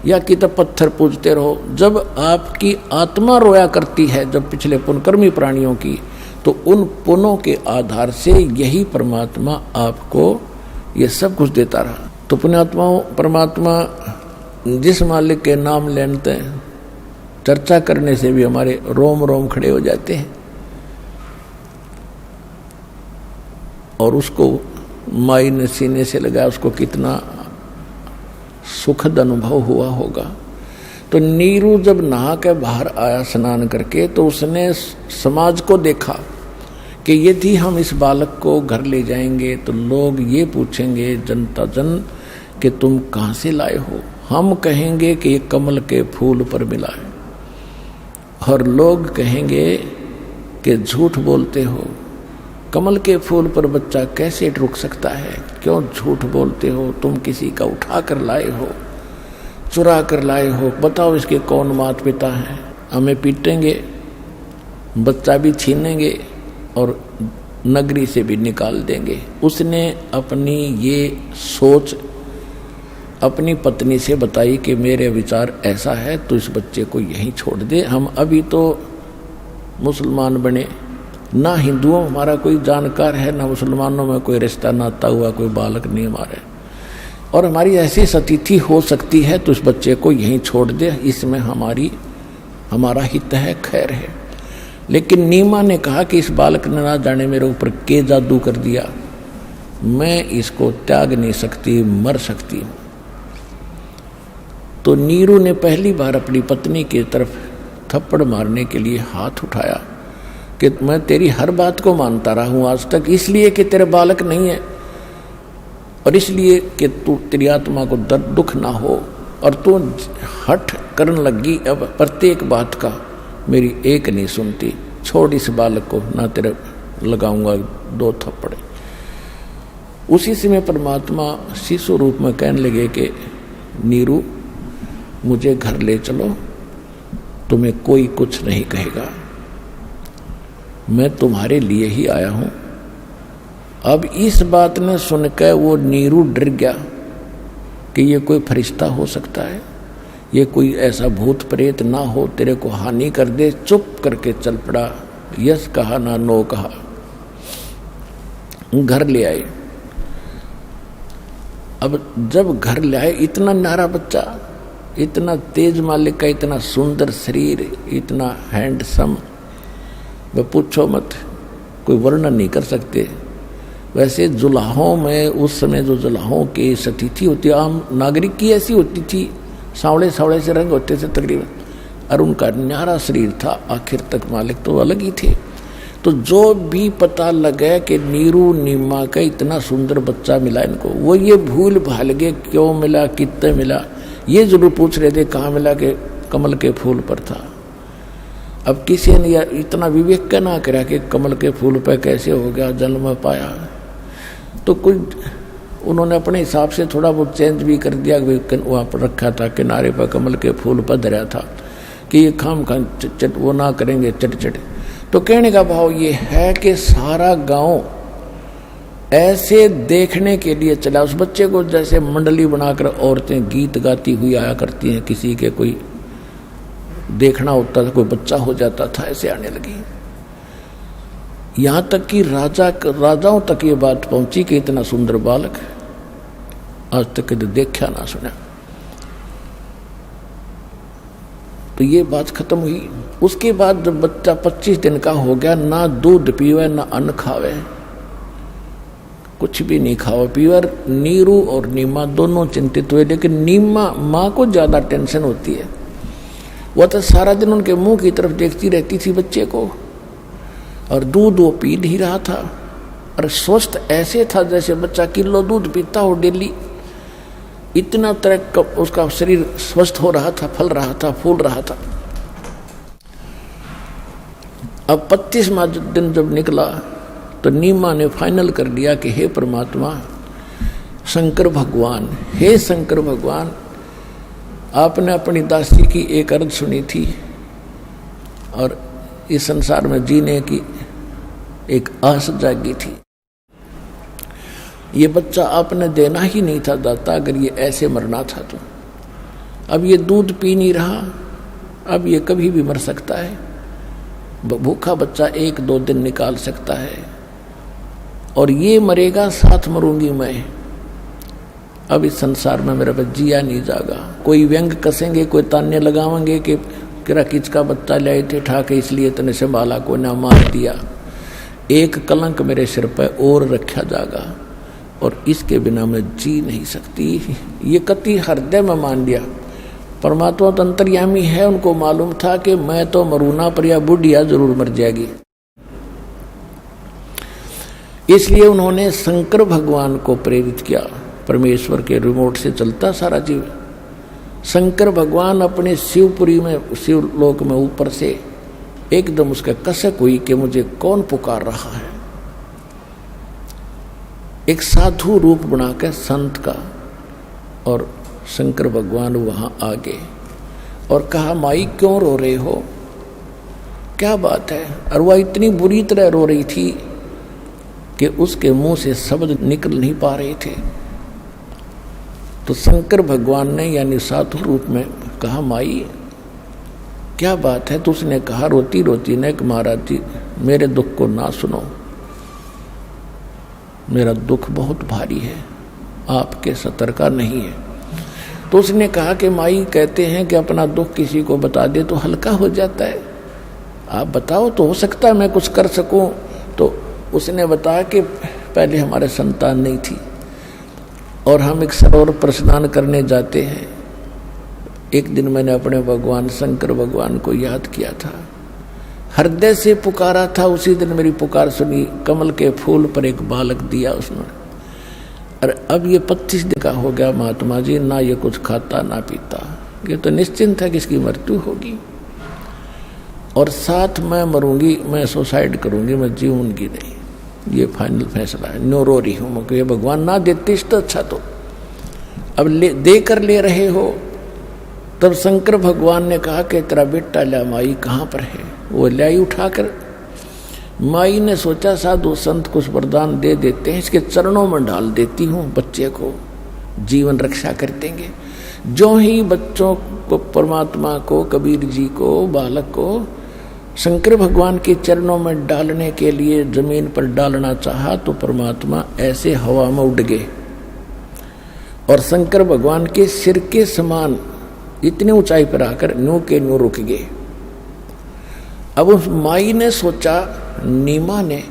या कि तब पत्थर पूजते रहो। जब आपकी आत्मा रोया करती है, जब पिछले पुण्यकर्मी प्राणियों की, तो उन पुण्यों के आधार से यही परमात्मा आपको ये सब कुछ देता रहा। तो पुण्यात्माओं, परमात्मा जिस मालिक के नाम लेते हैं, चर्चा करने से भी हमारे रोम रोम खड़े हो जाते हैं, और उसको माई ने सीने से लगाया, उसको कितना सुखद अनुभव हुआ होगा। तो नीरू जब नहा के बाहर आया स्नान करके, तो उसने समाज को देखा कि यदि हम इस बालक को घर ले जाएंगे तो लोग ये पूछेंगे, जनता जन, कि तुम कहाँ से लाए हो। हम कहेंगे कि ये कमल के फूल पर मिला है, और लोग कहेंगे कि झूठ बोलते हो, कमल के फूल पर बच्चा कैसे रुक सकता है, क्यों झूठ बोलते हो, तुम किसी का उठा कर लाए हो, चुरा कर लाए हो, बताओ इसके कौन माता पिता हैं। हमें पीटेंगे, बच्चा भी छीनेंगे और नगरी से भी निकाल देंगे। उसने अपनी ये सोच अपनी पत्नी से बताई कि मेरे विचार ऐसा है, तो इस बच्चे को यहीं छोड़ दे। हम अभी तो मुसलमान बने, ना हिंदुओं हमारा कोई जानकार है, ना मुसलमानों में कोई रिश्ता नाता हुआ, कोई बालक नहीं हमारे, और हमारी ऐसी सतिथि हो सकती है, तो इस बच्चे को यहीं छोड़ दे, इसमें हमारा हित है, खैर है। लेकिन नीमा ने कहा कि इस बालक ने ना जाने मेरे ऊपर के जादू कर दिया, मैं इसको त्याग नहीं सकती, मर सकती हूँ। तो नीरू ने पहली बार अपनी पत्नी की तरफ थप्पड़ मारने के लिए हाथ उठाया कि मैं तेरी हर बात को मानता रहा हूं आज तक, इसलिए कि तेरे बालक नहीं है, और इसलिए कि तू तेरी आत्मा को दर्द दुख ना हो, और तू हठ करने लगी अब प्रत्येक बात का, मेरी एक नहीं सुनती, छोड़ इस बालक को, ना तेरे लगाऊंगा 2 थप्पड़। उसी समय परमात्मा शिशु रूप में कहने लगे कि नीरू मुझे घर ले चलो, तुम्हें कोई कुछ नहीं कहेगा, मैं तुम्हारे लिए ही आया हूं। अब इस बात ने सुनकर वो नीरू डर गया कि ये कोई फरिश्ता हो सकता है, ये कोई ऐसा भूत प्रेत ना हो तेरे को हानि कर दे। चुप करके चल पड़ा, यस कहा ना नो कहा, घर ले आए। अब जब घर ले आए, इतना न्यारा बच्चा, इतना तेज मालिक का, इतना सुंदर शरीर, इतना हैंडसम, वह पूछो मत, कोई वर्णन नहीं कर सकते। वैसे जुलाहों में उस समय जो जुलाहों की सतिथि होती, आम नागरिक की ऐसी होती थी, सांवले सांवले से रंग होते थे तकरीबन, और उनका न्यारा शरीर था, आखिर तक मालिक तो अलग ही थे। तो जो भी पता लगे कि नीरू नीमा का इतना सुंदर बच्चा मिला इनको, वो ये भूल भाल गए क्यों मिला, कितने मिला, ये जरूर पूछ रहे थे कहाँ मिला, के कमल के फूल पर था। अब किसी ने इतना विवेक का ना करा कि कमल के फूल पर कैसे हो गया, जन्म पाया, तो कुछ उन्होंने अपने हिसाब से थोड़ा बहुत चेंज भी कर दिया। वहाँ पर रखा था किनारे पर कमल के फूल पर धरा था कि ये खाम खाम चट वो ना करेंगे चट चट। तो कहने का भाव ये है कि सारा गांव ऐसे देखने के लिए चला उस बच्चे को, जैसे मंडली बनाकर औरतें गीत गाती हुई आया करती हैं, किसी के कोई देखना होता था, कोई बच्चा हो जाता था, ऐसे आने लगी। यहां तक कि राजाओं तक ये बात पहुंची कि इतना सुंदर बालक आज तक देखा ना सुना। तो ये बात खत्म हुई। उसके बाद जब बच्चा 25 दिन का हो गया, ना दूध पीवे ना अन्न खावे, कुछ भी नहीं खाओ पियो। नीरू और नीमा दोनों चिंतित हुए, लेकिन नीमा माँ को ज्यादा टेंशन होती है। वह तो सारा दिन उनके मुंह की तरफ देखती रहती थी बच्चे को, और दूध वो पी नहीं रहा था, और स्वस्थ ऐसे था जैसे बच्चा किलो दूध पीता हो डेली। इतना तरह उसका शरीर स्वस्थ हो रहा था, फल रहा था, फूल रहा था। अब 25वां दिन जब निकला तो नीमा ने फाइनल कर दिया कि हे परमात्मा, शंकर भगवान, हे शंकर भगवान, आपने अपनी दासी की एक अर्ज सुनी थी और इस संसार में जीने की एक आस जागी थी। ये बच्चा आपने देना ही नहीं था दाता, अगर ये ऐसे मरना था तो। अब ये दूध पी नहीं रहा, अब ये कभी भी मर सकता है। भूखा बच्चा 1-2 दिन निकाल सकता है, और ये मरेगा, साथ मरूंगी मैं। अब इस संसार में मेरा बच्चा जिया नहीं जागा। कोई व्यंग कसेंगे, कोई ताने लगावेंगे कि किरा किचका बच्चा लाए थे ठाके, इसलिए तने संभाला, कोई ना मार दिया। एक कलंक मेरे सिर पर और रखा जागा, और इसके बिना मैं जी नहीं सकती। ये कति हृदय में मान लिया। परमात्मा तो अंतर्यामी है, उनको मालूम था कि मैं तो मरूना, पर यह बुढ़िया जरूर मर जाएगी। इसलिए उन्होंने शंकर भगवान को प्रेरित किया। परमेश्वर के रिमोट से चलता सारा जीव। शंकर भगवान अपने शिवपुरी में, शिवलोक में ऊपर से एकदम उसका कसक हुई कि मुझे कौन पुकार रहा है। एक साधु रूप बनाकर संत का, और शंकर भगवान वहां आ गए और कहा, माई क्यों रो रहे हो, क्या बात है। और वह इतनी बुरी तरह रो रही थी कि उसके मुंह से शब्द निकल नहीं पा रहे थे। तो शंकर भगवान ने यानी साधु रूप में कहा, माई क्या बात है। तो उसने कहा रोती रोती ने कि महाराज जी, मेरे दुख को ना सुनो, मेरा दुख बहुत भारी है, आपके सतर का नहीं है। तो उसने कहा कि माई कहते हैं कि अपना दुख किसी को बता दे तो हल्का हो जाता है, आप बताओ तो हो सकता है मैं कुछ कर सकूं। तो उसने बताया कि पहले हमारे संतान नहीं थी, और हम एक सरोवर पर स्नान करने जाते हैं। एक दिन मैंने अपने भगवान शंकर भगवान को याद किया था, हृदय से पुकारा था। उसी दिन मेरी पुकार सुनी, कमल के फूल पर एक बालक दिया उसने। और अब ये 25 दिन का हो गया महात्मा जी, ना ये कुछ खाता ना पीता। ये तो निश्चिंत है कि इसकी मृत्यु होगी, और साथ मैं मरूंगी, मैं सुसाइड करूंगी, मैं जीऊंगी नहीं। ये फाइनल फैसला है, नो रो रही हूँ मैं, ये भगवान ना देते तो अच्छा। तो अब दे कर ले रहे हो। तब शंकर भगवान ने कहा कि तेरा बेटा ला माई कहाँ पर है। वो लाई उठाकर, माई ने सोचा साधु संत कुछ वरदान दे देते हैं, इसके चरणों में डाल देती हूँ, बच्चे को जीवन रक्षा कर देंगे। जो ही बच्चों को, परमात्मा को, कबीर जी को, बालक को शंकर भगवान के चरणों में डालने के लिए जमीन पर डालना चाहा, तो परमात्मा ऐसे हवा में उड़ गए और शंकर भगवान के सिर के समान इतनी ऊंचाई पर आकर न्यू के न्यू रुक गए। अब उस माई ने सोचा, नीमा ने,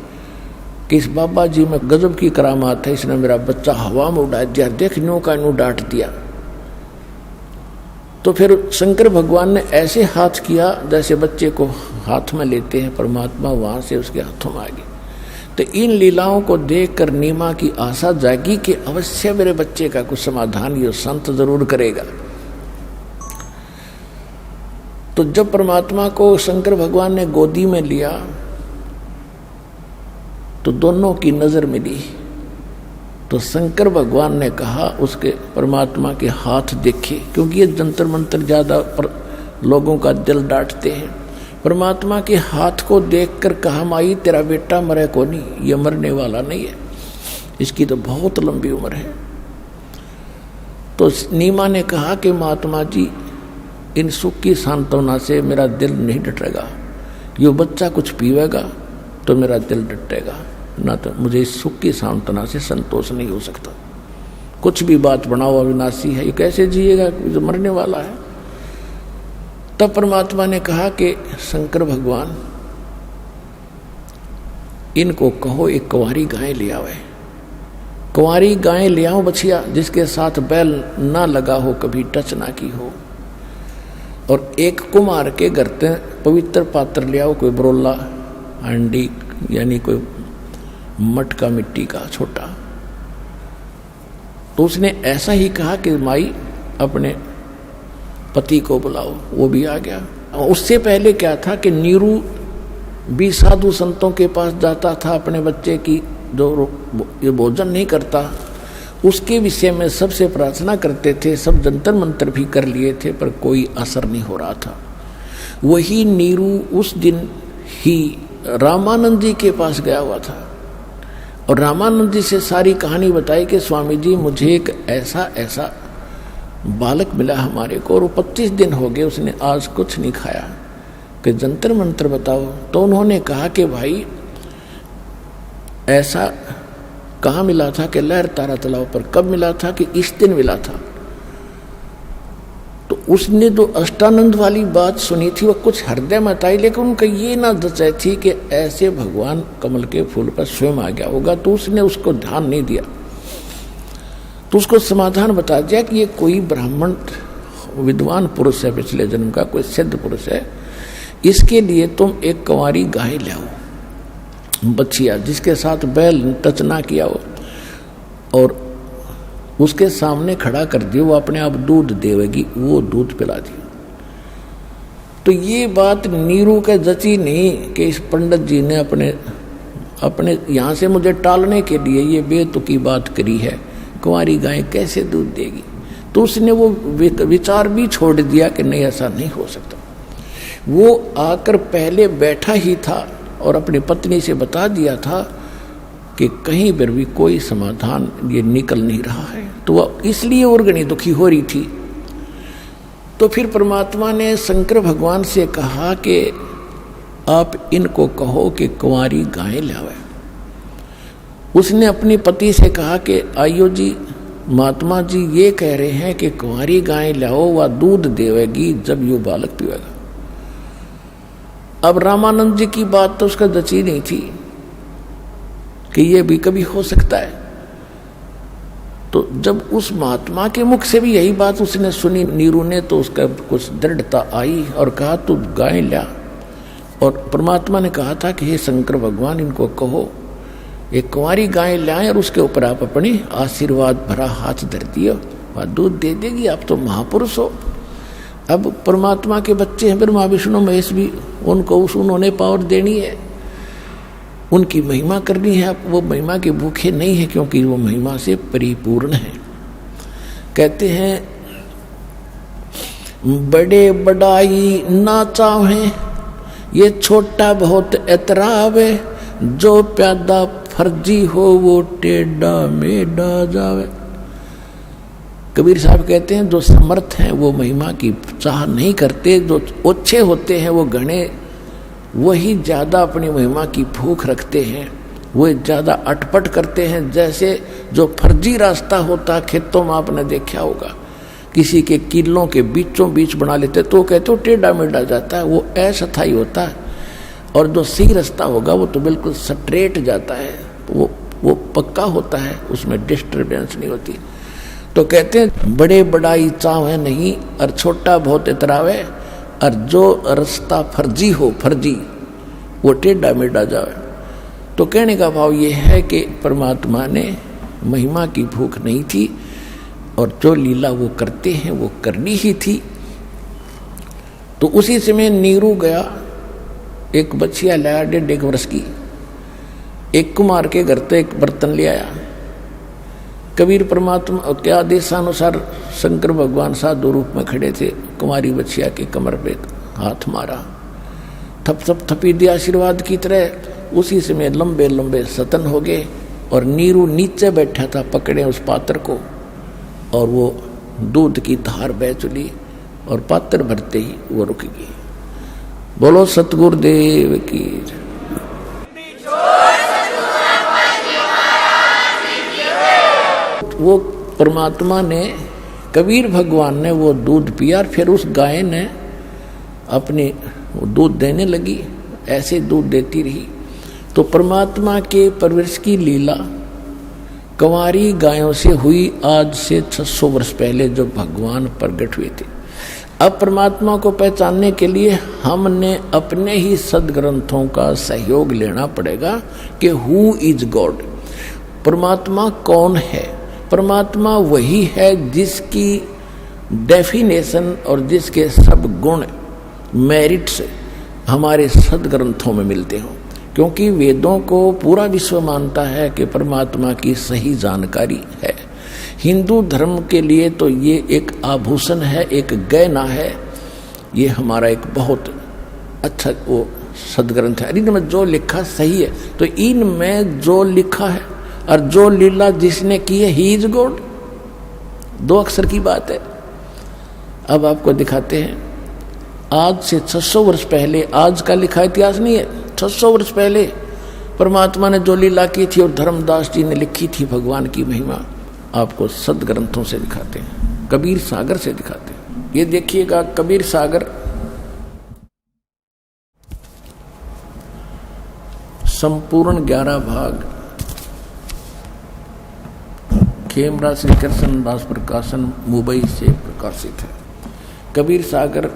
कि इस बाबा जी में गजब की करामात है, इसने मेरा बच्चा हवा में उड़ा दिया, देख न्यू का न्यू डांट दिया। तो फिर शंकर भगवान ने ऐसे हाथ किया जैसे बच्चे को हाथ में लेते हैं, परमात्मा वहां से उसके हाथों में आ गए। तो इन लीलाओं को देखकर नीमा की आशा जागी कि अवश्य मेरे बच्चे का कुछ समाधान ये संत जरूर करेगा। तो जब परमात्मा को शंकर भगवान ने गोदी में लिया तो दोनों की नजर मिली। तो शंकर भगवान ने कहा उसके परमात्मा के हाथ देखे, क्योंकि ये जंतर मंतर ज्यादा लोगों का दिल डांटते हैं। परमात्मा के हाथ को देखकर कहा, माई तेरा बेटा मरे को नहीं, ये मरने वाला नहीं है, इसकी तो बहुत लंबी उम्र है। तो नीमा ने कहा कि महात्मा जी, इन सुख की सांत्वना से मेरा दिल नहीं डटेगा, यो बच्चा कुछ पीवेगा तो मेरा दिल डटेगा, ना तो मुझे इस सुख की सांत्वना से संतोष नहीं हो सकता। कुछ भी बात बनाओ, अविनाशी है, ये कैसे जिएगा, जो मरने वाला है। तब परमात्मा ने कहा कि शंकर भगवान, इनको कहो एक कुंवारी गाय ले आवे। कुंवारी गाय ले आओ बछिया, जिसके साथ बैल ना लगा हो, कभी टच ना की हो। और एक कुम्हार के घर ते पवित्र पात्र ले आओ, कोई बरोला हांडी यानी कोई मटका मिट्टी का छोटा। तो उसने ऐसा ही कहा कि माई अपने पति को बुलाओ, वो भी आ गया। उससे पहले क्या था कि नीरू भी साधु संतों के पास जाता था, अपने बच्चे की जो ये भोजन नहीं करता उसके विषय में सबसे प्रार्थना करते थे, सब जंतर मंत्र भी कर लिए थे, पर कोई असर नहीं हो रहा था। वही नीरू उस दिन ही रामानंद जी के पास गया हुआ था और रामानंद जी से सारी कहानी बताई कि स्वामी जी मुझे एक ऐसा ऐसा बालक मिला हमारे को, और 25 दिन हो गए उसने आज कुछ नहीं खाया, कि जंतर मंत्र बताओ। तो उन्होंने कहा कि भाई ऐसा कहाँ मिला था कि लहर तारा तालाब पर। कब मिला था कि इस दिन मिला था। तो उसने जो अष्टानंद वाली बात सुनी थी वो कुछ हृदय में आई, लेकिन उनका ये ना जचाई थी कि ऐसे भगवान कमल के फूल पर स्वयं आ गया होगा, तो उसने उसको ध्यान नहीं दिया। तो उसको समाधान बता दिया कि ये कोई ब्राह्मण विद्वान पुरुष है, पिछले जन्म का कोई सिद्ध पुरुष है, इसके लिए तुम एक कुंवारी गाय ले आओ बछिया, जिसके साथ बैल टच ना किया हो, और उसके सामने खड़ा कर दियो, वो अपने आप दूध देवेगी, वो दूध पिला दियो। तो ये बात नीरू के जची नहीं कि इस पंडित जी ने अपने यहाँ से मुझे टालने के लिए ये बेतुकी बात करी है, कुंवारी गाय कैसे दूध देगी। तो उसने वो विचार भी छोड़ दिया कि नहीं ऐसा नहीं हो सकता। वो आकर पहले बैठा ही था और अपनी पत्नी से बता दिया था कि कहीं पर भी कोई समाधान ये निकल नहीं रहा है, तो वह इसलिए और घनी दुखी हो रही थी। तो फिर परमात्मा ने शंकर भगवान से कहा कि आप इनको कहो कि कुंवारी गाय लावे। उसने अपनी पति से कहा कि आयो जी, महात्मा जी ये कह रहे हैं कि कुंवारी गाय लाओ, वह दूध देवेगी जब यो बालक पीवेगा। अब रामानंद जी की बात तो उसका जची नहीं थी कि ये भी कभी हो सकता है। तो जब उस महात्मा के मुख से भी यही बात उसने सुनी नीरू ने, तो उसका कुछ दृढ़ता आई और कहा तू गाय ला। और परमात्मा ने कहा था कि हे शंकर भगवान, इनको कहो एक कुंवारी गाय लाएं और उसके ऊपर आप अपनी आशीर्वाद भरा हाथ धर दियो, वह दूध दे देगी, आप तो महापुरुष हो। अब परमात्मा के बच्चे हैं ब्रह्मा विष्णु महेश भी, उनको उन्होंने पावर देनी है, उनकी महिमा करनी है। आप वो महिमा के भूखे नहीं है, क्योंकि वो महिमा से परिपूर्ण है। कहते हैं बड़े बड़ाई ना चाहे, ये छोटा बहुत एतरावे, जो प्यादा फर्जी हो वो टेढ़ा मेढ़ा जावे। कबीर साहब कहते हैं जो समर्थ हैं वो महिमा की चाह नहीं करते, जो ओछे होते हैं वो घने, वही ज़्यादा अपनी महिमा की भूख रखते हैं, वो ज़्यादा अटपट करते हैं। जैसे जो फर्जी रास्ता होता खेतों में आपने देखा होगा, किसी के किलों के बीचों बीच बना लेते तो कहते हो टेढ़ा मेढ़ा जाता है, वो अस्थायी होता है। और जो सही रास्ता होगा वो तो बिल्कुल स्ट्रेट जाता है, वो पक्का होता है, उसमें डिस्टर्बेंस नहीं होती। तो कहते हैं बड़े बड़ाई चाहे नहीं और छोटा बहुत इतरावे, और जो रास्ता फर्जी हो फर्जी वो टेढ़ा मेढ़ा जावे। तो कहने का भाव ये है कि परमात्मा ने महिमा की भूख नहीं थी, और जो लीला वो करते हैं वो करनी ही थी। तो उसी समय नीरू गया, एक बच्चिया लाया 1.5 वर्ष की, एक कुमार के घर से एक बर्तन ले आया। कबीर परमात्मा के आदेशानुसार शंकर भगवान साधु रूप में खड़े थे, कुमारी बच्चिया के कमर पे हाथ मारा, थप थप थपी दिया आशीर्वाद की तरह। उसी समय लंबे लंबे सतन हो गए, और नीरू नीचे बैठा था पकड़े उस पात्र को, और वो दूध की धार बह चली, और पात्र भरते ही वो रुक गई। बोलो सतगुरुदेव की। वो परमात्मा ने, कबीर भगवान ने वो दूध पिया, और फिर उस गाय ने अपने दूध देने लगी, ऐसे दूध देती रही। तो परमात्मा के परवरिश की लीला कंवारी गायों से हुई आज से 600 वर्ष पहले जो भगवान प्रकट हुए थे। अब परमात्मा को पहचानने के लिए हमने अपने ही सदग्रंथों का सहयोग लेना पड़ेगा कि हु इज गॉड, परमात्मा कौन है। परमात्मा वही है जिसकी डेफिनेशन और जिसके सब गुण मेरिट्स हमारे सदग्रंथों में मिलते हों, क्योंकि वेदों को पूरा विश्व मानता है कि परमात्मा की सही जानकारी है। हिंदू धर्म के लिए तो ये एक आभूषण है, एक गहना है। ये हमारा एक बहुत अच्छा वो सदग्रंथ है। इनमें जो लिखा सही है, तो इनमें जो लिखा है और जो लीला जिसने की है, ही इज गॉड। 2 अक्षर की बात है। अब आपको दिखाते हैं, आज से 600 वर्ष पहले, आज का लिखा इतिहास नहीं है, 600 वर्ष पहले परमात्मा ने जो लीला की थी और धर्मदास जी ने लिखी थी भगवान की महिमा, आपको सदग्रंथों से दिखाते हैं, कबीर सागर से दिखाते हैं। ये देखिएगा, कबीर सागर संपूर्ण 11 भाग खेमरा श्री कृष्ण दास प्रकाशन मुंबई से प्रकाशित है। कबीर सागर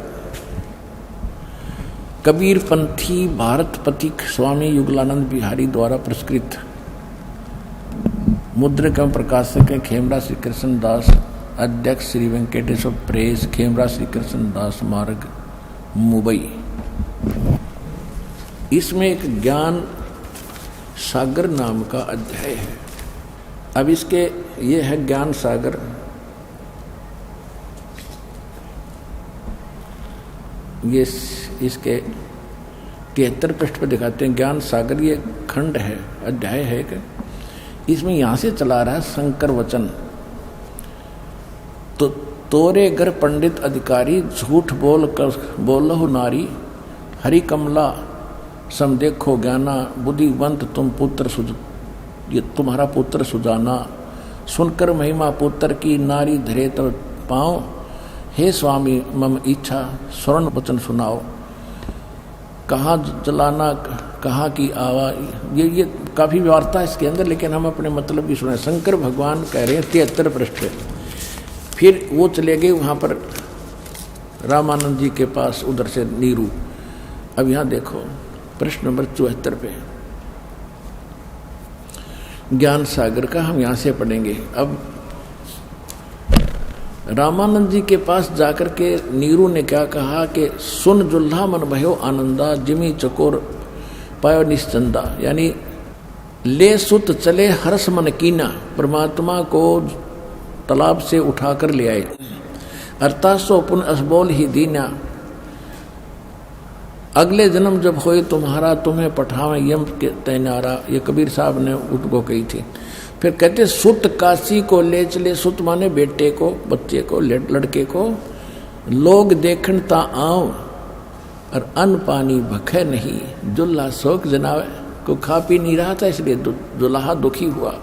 कबीर पंथी भारत पथिक स्वामी युगलानंद बिहारी द्वारा पुरस्कृत मुद्रक एवं प्रकाशक है खेमरा श्री कृष्ण दास, अध्यक्ष श्री वेंकटेश्वर प्रेस, खेमरा श्री कृष्ण दास मार्ग, मुंबई। इसमें एक ज्ञान सागर नाम का अध्याय है। अब इसके ये है ज्ञान सागर, ये इसके 73 पृष्ठ पर दिखाते हैं। ज्ञान सागर ये खंड है, अध्याय है कि इसमें यहां से चला रहा है शंकर वचन। तो तोरे घर पंडित अधिकारी, झूठ बोलो नारी, हरि कमला सम देखो ज्ञाना, बुद्धिवंत तुम पुत्र ये तुम्हारा पुत्र सुजाना, सुनकर महिमा पुत्र की नारी धरे तब पाओ, हे स्वामी मम इच्छा स्वर्ण वचन सुनाओ, कहाँ जलाना कहाँ की आवा। ये काफ़ी वार्ता है इसके अंदर, लेकिन हम अपने मतलब की सुने। शंकर भगवान कह रहे हैं 73 पृष्ठ। फिर वो चले गए वहाँ पर रामानंद जी के पास, उधर से नीरू। अब यहाँ देखो प्रश्न नंबर 74 पे ज्ञान सागर का हम यहाँ से पढ़ेंगे। अब रामानंद जी के पास जाकर के नीरू ने क्या कहा कि सुन जुल्हा मन भयो आनंदा, जिमी चकोर पायो निश्चंदा, यानी ले सुत चले हर्ष मन कीना, परमात्मा को तालाब से उठाकर ले आए। अर्थात सो पुन असबोल ही दीना, अगले जन्म जब होए तुम्हारा, तुम्हें पठावे यम के तैनारा। ये कबीर साहब ने उनको कही थी। फिर कहते सुत काशी को ले चले, सुत माने बेटे को, बच्चे को, लड़के को, लोग देखन ता आओ, और अन्न पानी भखे नहीं, जुल्हा शोक जनावे, को खा पी नहीं रहा था इसलिए जुल्हा दुखी हुआ।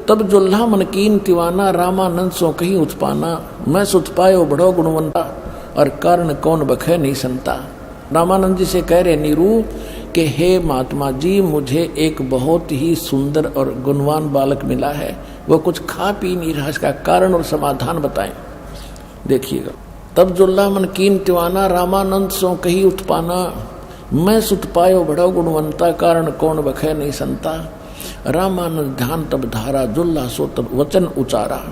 तब जुल्हा मन कीन तिवाना, रामानंद सो कहीं उत्पाना, मैं सुत पायो बड़ो गुणवंता, और कारण कौन बखे नहीं संता। रामानंद जी से कह रहे नीरू कि हे महात्मा जी, मुझे एक बहुत ही सुंदर और गुणवान बालक मिला है, वो कुछ खा पी नहीं रहा, इसका कारण और समाधान बताएं। देखिएगा, तब जुल्ला मन कीन तिवाना, रामानंद सो कही उत्पाना, मैं सुत पायो बड़ो गुणवंता, कारण कौन बखे नहीं संता। रामानंद ध्यान तब धारा, जुल्ला सो तब वचन उचारा,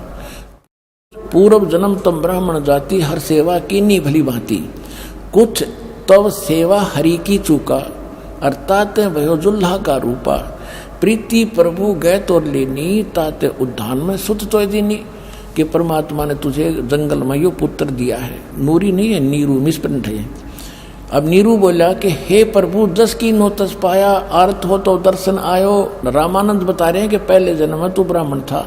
पूर्व जन्म तब ब्राह्मण जाति, हर सेवा कीनी भली भांति, कुछ तब सेवा हरि की चूका, अर्थात भयो जुल्हा का रूपा, प्रीति प्रभु गए तो लेनी, ताते उद्धान में सुत तो दीनी। कि परमात्मा ने तुझे जंगल में यो पुत्र दिया है, नूरी नहीं है, नीरू मिसप्रिंट है। अब नीरू बोला कि हे प्रभु, जस की नो तस पाया, अर्थ हो तो दर्शन आयो। रामानंद बता रहे हैं कि पहले जन्म में तू ब्राह्मण था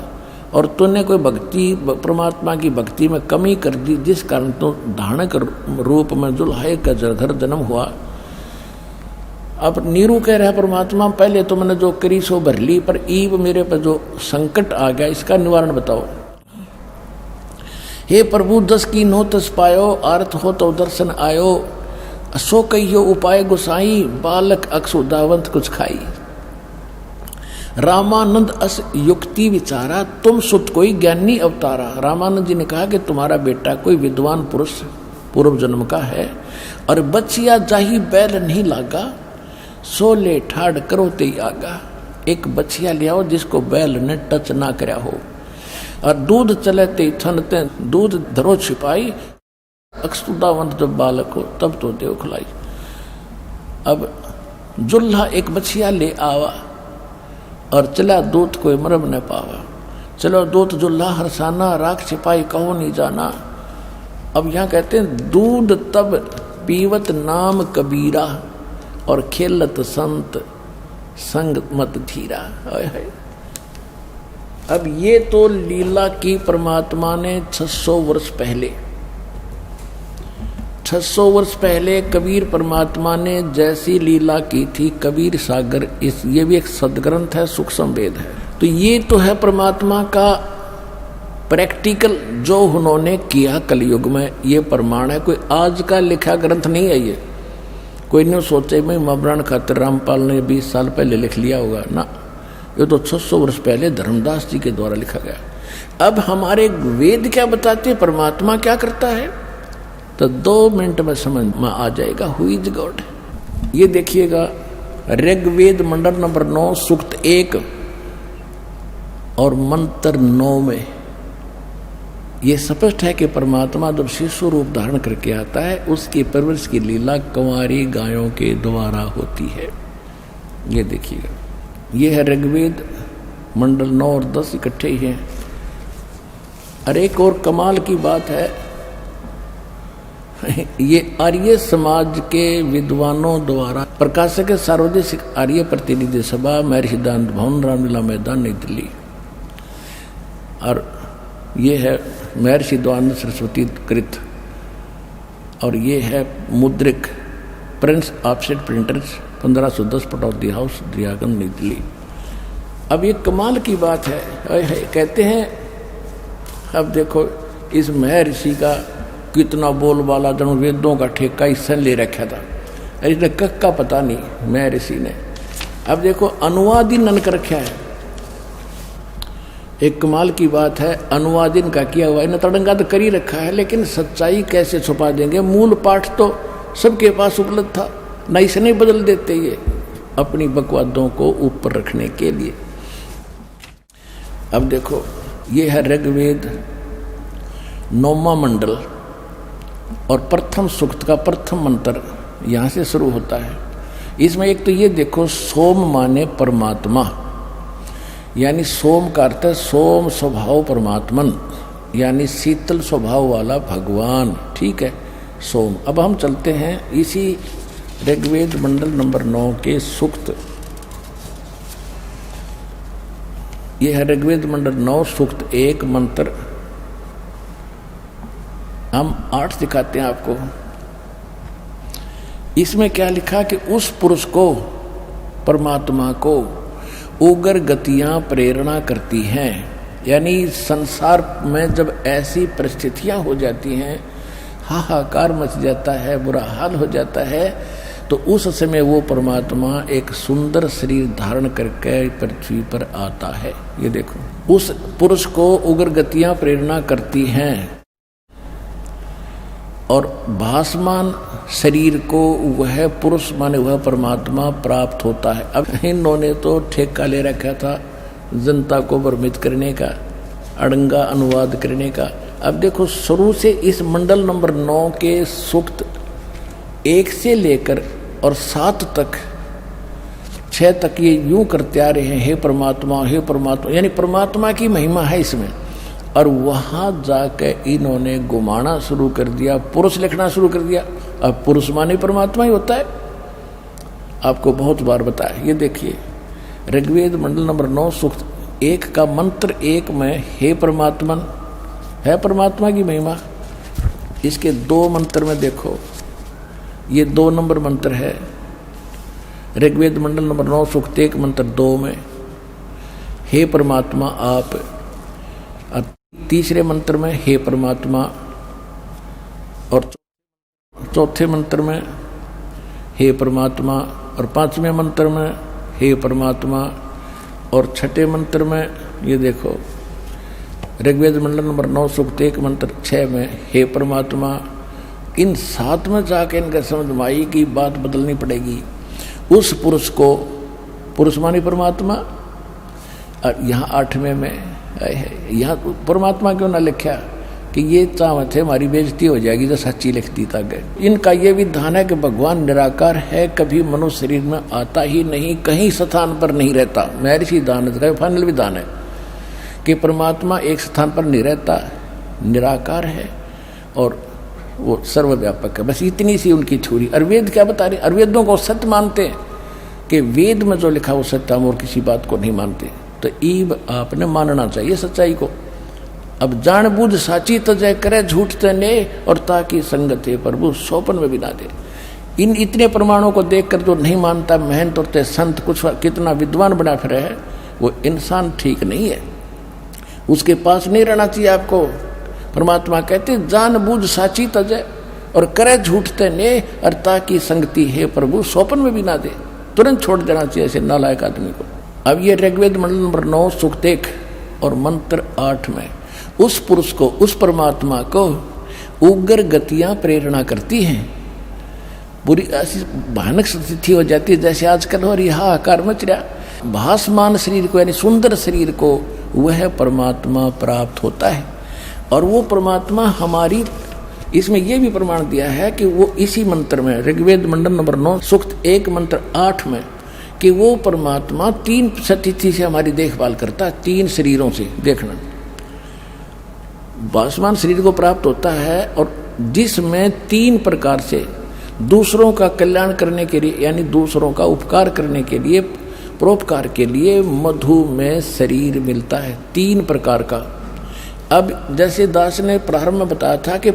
और तूने कोई भक्ति, परमात्मा की भक्ति में कमी कर दी, जिस कारण तो धानक रूप में जुल्हा का घर जन्म हुआ। अब नीरू कह रहा है परमात्मा, पहले तो मैंने जो करी सो भर ली, पर ईब मेरे पर जो संकट आ गया, इसका निवारण बताओ। हे प्रभु, दस की नो तस पायो, अर्थ हो तो दर्शन आयो, सो कहियो उपाय गुसाई, बालक अक्सुदावंत कुछ खाई। रामानंद अस युक्ति विचारा, तुम सुत कोई ज्ञानी अवतारा। रामानंद जी ने कहा कि तुम्हारा बेटा कोई विद्वान पुरुष पूर्व जन्म का है, और बचिया जाही बैल नहीं लागा, सो ले ठाड़ करो ते आगा। एक बचिया ले आओ जिसको बैल ने टच ना करया हो, और दूध चले ते थनते, दूध धरो छिपाई, अक्षुदावंत जब बालक हो तब तो देव खिलाई। अब जुल्हा एक बछिया ले आवा, और चला दूत कोई मरम न पावा। चलो दूत जुल्हा हरसाना, राख छिपाई कहो नहीं जाना। अब यहाँ कहते हैं दूध तब पीवत नाम कबीरा, और खेलत संत संग मत धीरा। अब ये तो लीला की परमात्मा ने 600 वर्ष पहले, 600 वर्ष पहले कबीर परमात्मा ने जैसी लीला की थी, कबीर सागर, इस ये भी एक सदग्रंथ है, सूक्ष्म वेद है। तो ये तो है परमात्मा का प्रैक्टिकल जो उन्होंने किया कलयुग में, ये प्रमाण है। कोई आज का लिखा ग्रंथ नहीं है ये। कोई नहीं सोचे मैं मबरान खातिर रामपाल ने 20 साल पहले लिख लिया होगा ना, ये तो 600 वर्ष पहले धर्मदास जी के द्वारा लिखा गया। अब हमारे वेद क्या बताते हैं, परमात्मा क्या करता है, तो 2 मिनट में समझ में आ जाएगा हु इज गॉड। ये देखिएगा ऋग्वेद मंडल नंबर 9 सूक्त 1 और मंत्र 9 में ये स्पष्ट है कि परमात्मा जब शिशु रूप धारण करके आता है, उसकी परवरिश की लीला कुंवारी गायों के द्वारा होती है। ये देखिएगा, ये है ऋग्वेद मंडल 9 और 10 इकट्ठे ही हैं। और एक और कमाल की बात है, ये आर्य समाज के विद्वानों द्वारा प्रकाशक सार्वजनिक आर्य प्रतिनिधि सभा, महर्षि सिद्धांत भवन, रामलीला मैदान, नई दिल्ली। और ये है महर्षि द्वानंद सरस्वती कृत, और ये है Mudryk Prince offset printers 1510 Pataudi house, Daryaganj, नई दिल्ली। अब ये कमाल की बात है, कहते हैं अब देखो इस महर्षि का कितना बोलबाला, जन वेदों का ठेका इससे ले रखा था, इसने कक का पता नहीं महर्षि ने। अब देखो अनुवादिन कर रखा है, एक कमाल की बात है, अनुवादिन का किया हुआ है, तड़ंगा तो कर ही रखा है, लेकिन सच्चाई कैसे छुपा देंगे। मूल पाठ तो सबके पास उपलब्ध था, न इसे नहीं बदल देते ये अपनी बकवादों को ऊपर रखने के लिए। अब देखो ये है ऋग्वेद 9वां मंडल और प्रथम सूक्त का प्रथम मंत्र यहाँ से शुरू होता है। इसमें एक तो ये देखो, सोम माने परमात्मा, यानी सोम का अर्थ है सोम स्वभाव परमात्मन, यानी शीतल स्वभाव वाला भगवान, ठीक है, सोम। अब हम चलते हैं इसी ऋग्वेद मंडल नंबर 9 के सूक्त। यह है ऋग्वेद मंडल 9 सूक्त 1 मंत्र, हम 8 दिखाते हैं आपको। इसमें क्या लिखा कि उस पुरुष को, परमात्मा को उग्र गतियां प्रेरणा करती हैं, यानी संसार में जब ऐसी परिस्थितियां हो जाती हैं, हाहाकार मच जाता है, बुरा हाल हो जाता है, तो उस समय वो परमात्मा एक सुंदर शरीर धारण करके पृथ्वी पर आता है। ये देखो, उस पुरुष को उग्र गतियां प्रेरणा करती हैं और भासमान शरीर को वह पुरुष माने वह परमात्मा प्राप्त होता है। अब इन्होंने तो ठेका ले रखा था जनता को भ्रमित करने का, अड़ंगा अनुवाद करने का। अब देखो शुरू से इस मंडल नंबर 9 के सूक्त 1 से लेकर और 7 तक, 6 तक ये यूं करते आ रहे हैं, हे परमात्मा, हे परमात्मा, यानी परमात्मा की महिमा है इसमें। और वहां जाकर इन्होंने घुमाना शुरू कर दिया, पुरुष लिखना शुरू कर दिया। अब पुरुष माने परमात्मा ही होता है, आपको बहुत बार बताया। ये देखिए ऋग्वेद मंडल नंबर 9 सूक्त 1 का मंत्र 1 में हे परमात्मन, है परमात्मा की महिमा। इसके 2 मंत्र में देखो, ये 2 नंबर मंत्र है ऋग्वेद मंडल नंबर 9 सूक्त 1 मंत्र 2 में, हे परमात्मा आप। तीसरे मंत्र में हे परमात्मा, और चौथे मंत्र में हे परमात्मा, और 5वें मंत्र में हे परमात्मा, और छठे मंत्र में ये देखो, ऋग्वेद मंडल नंबर 9 सूक्त 1 मंत्र 6 में, हे परमात्मा, इन 7 में जाके इनका समझ में आई कि बात बदलनी पड़ेगी। उस पुरुष को, पुरुष मानी परमात्मा, और यहाँ 8वें में है, यहाँ परमात्मा क्यों ना लिखा कि ये चाहत है हमारी बेइज्जती हो जाएगी जो सच्ची लिखती तक। इनका ये विधान है कि भगवान निराकार है, कभी मनुष्य शरीर में आता ही नहीं, कहीं स्थान पर नहीं रहता। महर्षि दानव का फाइनल विधान है कि परमात्मा एक स्थान पर नहीं रहता, निराकार है और वो सर्वव्यापक है। बस इतनी सी उनकी थ्योरी। और वेद क्या बता रहे? और वेदों को सत्य मानते हैं कि वेद में जो लिखा वो सत्य, हम और किसी बात को नहीं मानते। तो ईब आपने मानना चाहिए सच्चाई को। अब जान बूझ साची तजय करे, झूठ तने और ताकि संगत है प्रभु सोपन में भी ना दे। इन इतने प्रमाणों को देखकर जो नहीं मानता, मेहनत और संत कुछ कितना विद्वान बना फिर है, वो इंसान ठीक नहीं है, उसके पास नहीं रहना चाहिए आपको। परमात्मा कहते जान बूझ साची तजय और करे झूठ तने और ताकि संगति है प्रभु सोपन में भी ना दे। तुरंत छोड़ देना चाहिए ऐसे नालायक आदमी को। अब ये ऋग्वेद मंडल नंबर 9 सूक्त 1 और मंत्र 8 में उस पुरुष को, उस परमात्मा को उग्र गतियां प्रेरणा करती हैं। बुरी ऐसी भयानक स्थिति हो जाती है जैसे आजकल हो रही हाहाकार मच रहा। भासमान शरीर को यानी सुंदर शरीर को वह परमात्मा प्राप्त होता है। और वो परमात्मा हमारी, इसमें यह भी प्रमाण दिया है कि वो इसी मंत्र में, ऋग्वेद मंडल नंबर 9 सूक्त 1 मंत्र 8 में, कि वो परमात्मा 3 स्थिति से हमारी देखभाल करता है, 3 शरीरों से। देखना, भासमान शरीर को प्राप्त होता है और जिसमें 3 प्रकार से दूसरों का कल्याण करने के लिए यानी दूसरों का उपकार करने के लिए, परोपकार के लिए मधु में शरीर मिलता है 3 प्रकार का। अब जैसे दास ने प्रारंभ में बताया था कि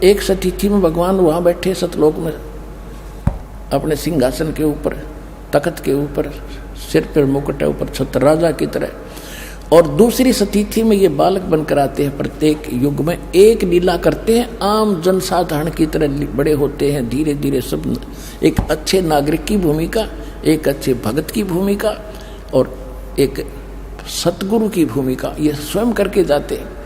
एक सतिथि में भगवान वहाँ बैठे सतलोक में अपने सिंहासन के ऊपर, तख्त के ऊपर, सिर पर मुकुट है, ऊपर छत्र राजा की तरह। और दूसरी सतिथि में ये बालक बनकर आते हैं, प्रत्येक युग में एक लीला करते हैं, आम जनसाधारण की तरह बड़े होते हैं धीरे धीरे सब। एक अच्छे नागरिक की भूमिका, एक अच्छे भगत की भूमिका और एक सतगुरु की भूमिका, ये स्वयं करके जाते हैं।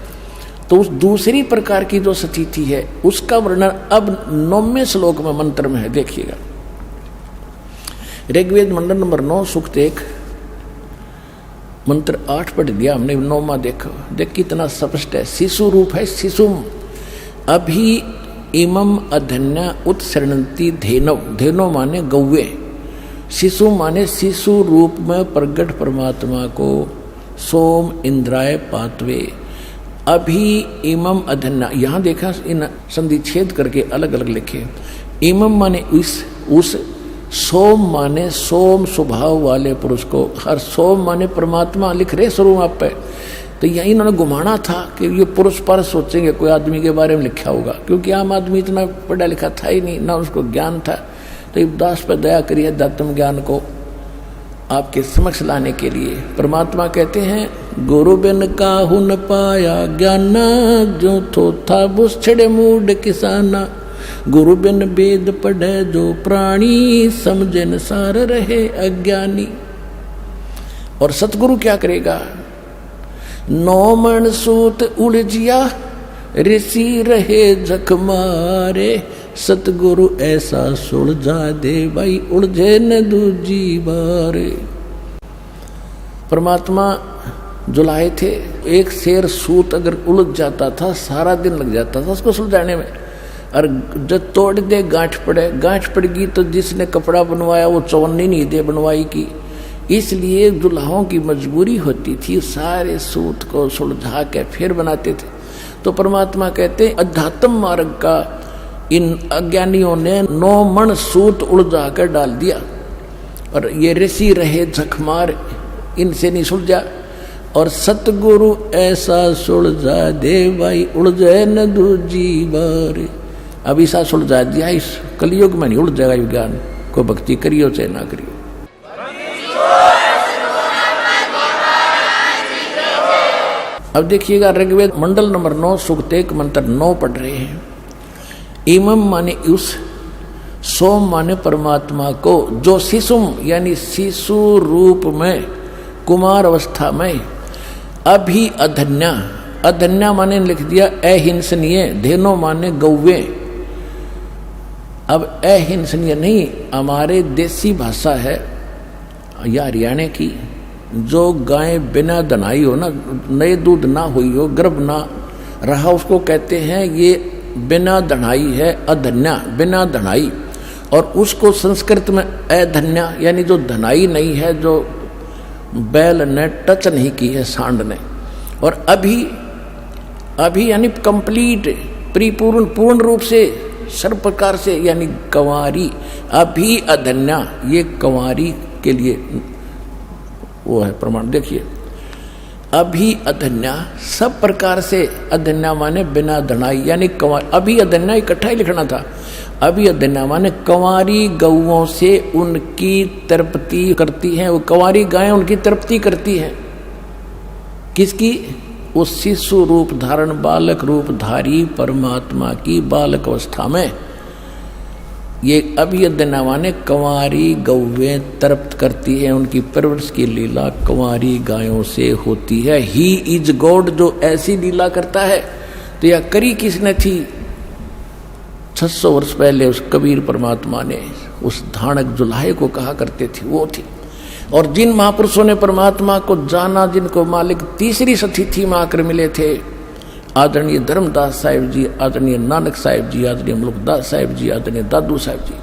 तो उस दूसरी प्रकार की जो स्थिति है उसका वर्णन अब 9वें श्लोक में मंत्र में है। देखिएगा, ऋग्वेद मंडल नंबर 9 सूक्त 1 मंत्र 8 पढ़ दिया हमने, 9वां देखो, देख कितना स्पष्ट है। शिशु रूप है, शिशुम अभी इमम अधन्या उत्सरणंती धेनव, धेनव माने गौवे, शिशु माने शिशु रूप में प्रगट परमात्मा को सोम इंद्राय पातवे। अभी इमम अधन्या, यहाँ देखा इन संधि छेद करके अलग अलग लिखे। इमम माने उस, सोम माने सोम स्वभाव वाले पुरुष को, हर सोम माने परमात्मा लिख रहे स्वरूप आप पे। तो यही इन्होंने घुमाना था कि ये पुरुष पर सोचेंगे कोई आदमी के बारे में लिखा होगा, क्योंकि आम आदमी इतना पढ़ा लिखा था ही नहीं, ना उसको ज्ञान था। तो दास पर दया करिए, अध्यात्म ज्ञान को आपके समक्ष लाने के लिए। परमात्मा कहते हैं गुरु बिन काहू न पाया ज्ञाना, जो थो था बुस छड़े मूड किसाना, गुरु बिन वेद पढ़े जो प्राणी, समझन सार रहे अज्ञानी। और सतगुरु क्या करेगा? 9 मन सूत उलझिया, ऋषि रहे जख मारे, सतगुरु ऐसा सुलझा दे भाई उलझे न दूजी बारे। परमात्मा जुलाए थे, एक शेर सूत अगर उलझ जाता था सारा दिन लग जाता था उसको सुलझाने में। और जब तोड़ दे गांठ पड़ेगी तो जिसने कपड़ा बनवाया वो चौनी नहीं दे बनवाई की। इसलिए दुल्हाओं की मजबूरी होती थी, सारे सूत को सुलझा के फिर बनाते थे। तो परमात्मा कहते हैं अध्यात्म मार्ग का इन अज्ञानियों ने 9 मन सूत उलझा कर डाल दिया, और ये ऋषि रहे झकमार, इनसे नहीं सुलझा। और सतगुरु ऐसा सुलझा दे भाई उलझे न दूजी बार। अब ऐसा सुलझा दिया, इस कलयुग में नहीं उलझ जाएगा ज्ञान को, भक्ति करियो चाहे ना करियो। अब देखिएगा ऋग्वेद मंडल नंबर 9 सूक्त 1 मंत्र 9 पढ़ रहे हैं। इमम माने उस, सोम माने परमात्मा को, जो शिशुम यानी शिशु रूप में कुमार अवस्था में अभी अधन्या, अधन्या माने लिख दिया अहिंसनीय, धेनो माने गौवे। अब अहिंसनीय नहीं, हमारे देसी भाषा है या हरियाणा की, जो गाय बिना दनाई हो ना, नए दूध ना हुई हो, गर्भ ना रहा, उसको कहते हैं ये बिना दनाई है, अधन्या, बिना दनाई। और उसको संस्कृत में अधन्या यानी जो धनाई नहीं है, जो बैल ने टच नहीं की है सांड ने। और अभी यानी कंप्लीट, परिपूर्ण, पूर्ण रूप से, सर्व प्रकार से, यानी कंवारी। अभी अधन्या, ये कंवारी के लिए वो है प्रमाण। देखिए अभी अधन्या, सब प्रकार से, अधन्या माने बिना धनाई यानी कंवारी। अभी अधन्या इकट्ठा ही लिखना था। अभी अधन्या माने कंवारी गौओं से उनकी तृप्ति करती हैं, वो कंवारी गायें उनकी तृप्ति करती हैं। किसकी? उस शिशु रूप धारण, बालक रूप धारी परमात्मा की बालक अवस्था में। ये अभियदना माने कंवारी गौवें तृप्त करती है, उनकी परवरिश की लीला कंवारी गायों से होती है। ही इज गॉड, जो ऐसी लीला करता है। तो यह करी किसने थी? 600 वर्ष पहले उस कबीर परमात्मा ने उस धानक जुलाहे को कहा करते थे, वो थी। और जिन महापुरुषों ने परमात्मा को जाना, जिनको मालिक तीसरी सती थी में आकर मिले थे, आदरणीय धर्मदास साहिब जी, आदरणीय नानक साहिब जी, आदरणीय मुल्कदास साहिब जी, आदरणीय दादू साहिब जी,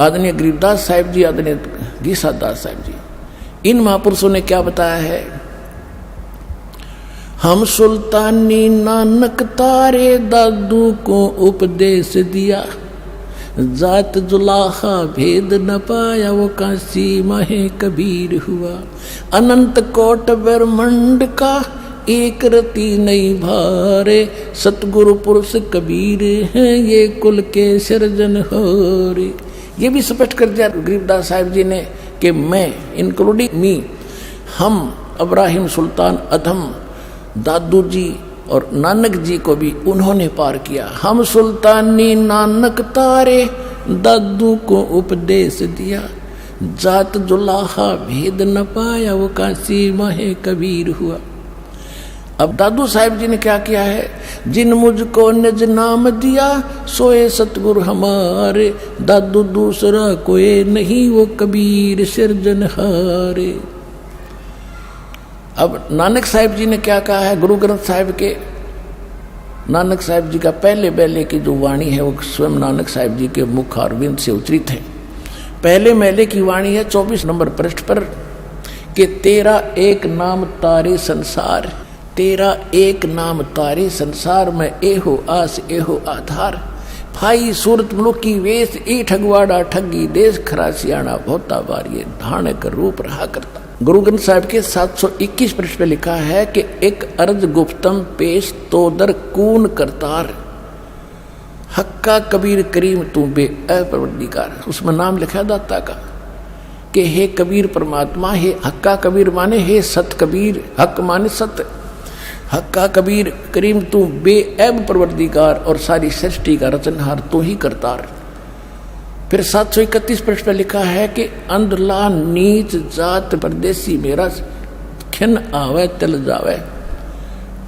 आदरणीय गरीबदास साहिब जी, आदरणीय गीसादास साहिब जी, इन महापुरुषों ने क्या बताया है? हम सुल्तानी नानक तारे दादू को उपदेश दिया, जात जुलाहा भेद न पाया, वो काशी माहे कबीर हुआ। अनंत कोट ब्रह्मंड का एक रति नहीं भारे, सतगुरु पुरुष कबीर हैं, ये कुल के सृजन हो रे। ये भी स्पष्ट कर दिया गरीबदास साहिब जी ने कि मैं, इंक्लूडिंग मी, हम इब्राहिम सुल्तान अधम, दादू जी और नानक जी को भी उन्होंने पार किया। हम सुल्तानी नानक तारे दादू को उपदेश दिया, जात जुलाहा भेद न पाया, वो काशी माहे कबीर हुआ। अब दादू साहिब जी ने क्या किया है? जिन मुझको निज नाम दिया, सोए सतगुरु हमारे, दादू दूसरा कोई नहीं, वो कबीर सिरजनहारे। अब नानक साहिब जी ने क्या कहा है? गुरु ग्रंथ साहिब के, नानक साहिब जी का पहले पहले की जो वाणी है वो स्वयं नानक साहिब जी के मुख अरविंद से उच्चरित है। पहले मेले की वाणी है 24 नंबर पृष्ठ पर कि तेरा एक नाम तारे संसार, तेरा एक नाम तारे संसार में, एहो आस एहो आधार। भाई सूरत मुलुक की वेश, ए ठगवाड़ा ठगी देश, खरासियाना भोता बारिये, धान कर रूप रहा करता। गुरु ग्रंथ साहिब के 721 पृष्ठ पे लिखा है कि एक अर्ज गुप्तम पेश तोदर कून करतार, हक्का कबीर करीम तू बे अपरवरदिगार। उसमें नाम लिखा दाता का कि हे कबीर परमात्मा, हे हक्का कबीर माने हे सत कबीर, हक माने सत्य, हक्का कबीर करीम तू बेऐब परवरदिगार, और सारी सृष्टि का रचनहार तू ही करतार। फिर 731 पृष्ठ पर लिखा है कि अंधला नीच जात परदेसी मेरा, खिन आवे तिल जावे,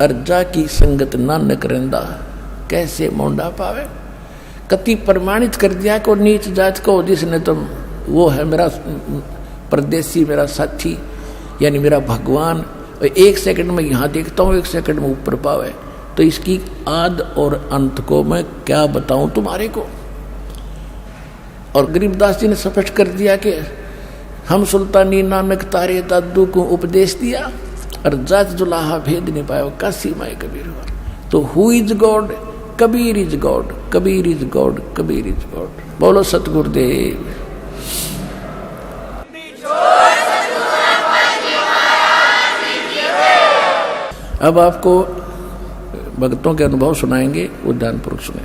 अर्जा की संगत नानक रंदा, कैसे मोंडा पावे। कति प्रमाणित कर दिया को नीच जात को, जिसने तुम, वो है मेरा परदेसी, मेरा साथी, यानी मेरा भगवान। एक सेकंड में यहाँ देखता हूँ, एक सेकंड में ऊपर पावे। तो इसकी आद और अंत को मैं क्या बताऊं तुम्हारे को। और गरीबदास जी ने स्पष्ट कर दिया कि हम सुल्तानी नानक तारे दादू को उपदेश दिया, और जात जुलाहा भेद नहीं पाया, काशी माए कबीर हुआ। तो who is God? Kabir is God, Kabir is God, Kabir is God. बोलो सतगुरुदेव। अब आपको भक्तों के अनुभव सुनाएंगे, उद्यान पुरुष में।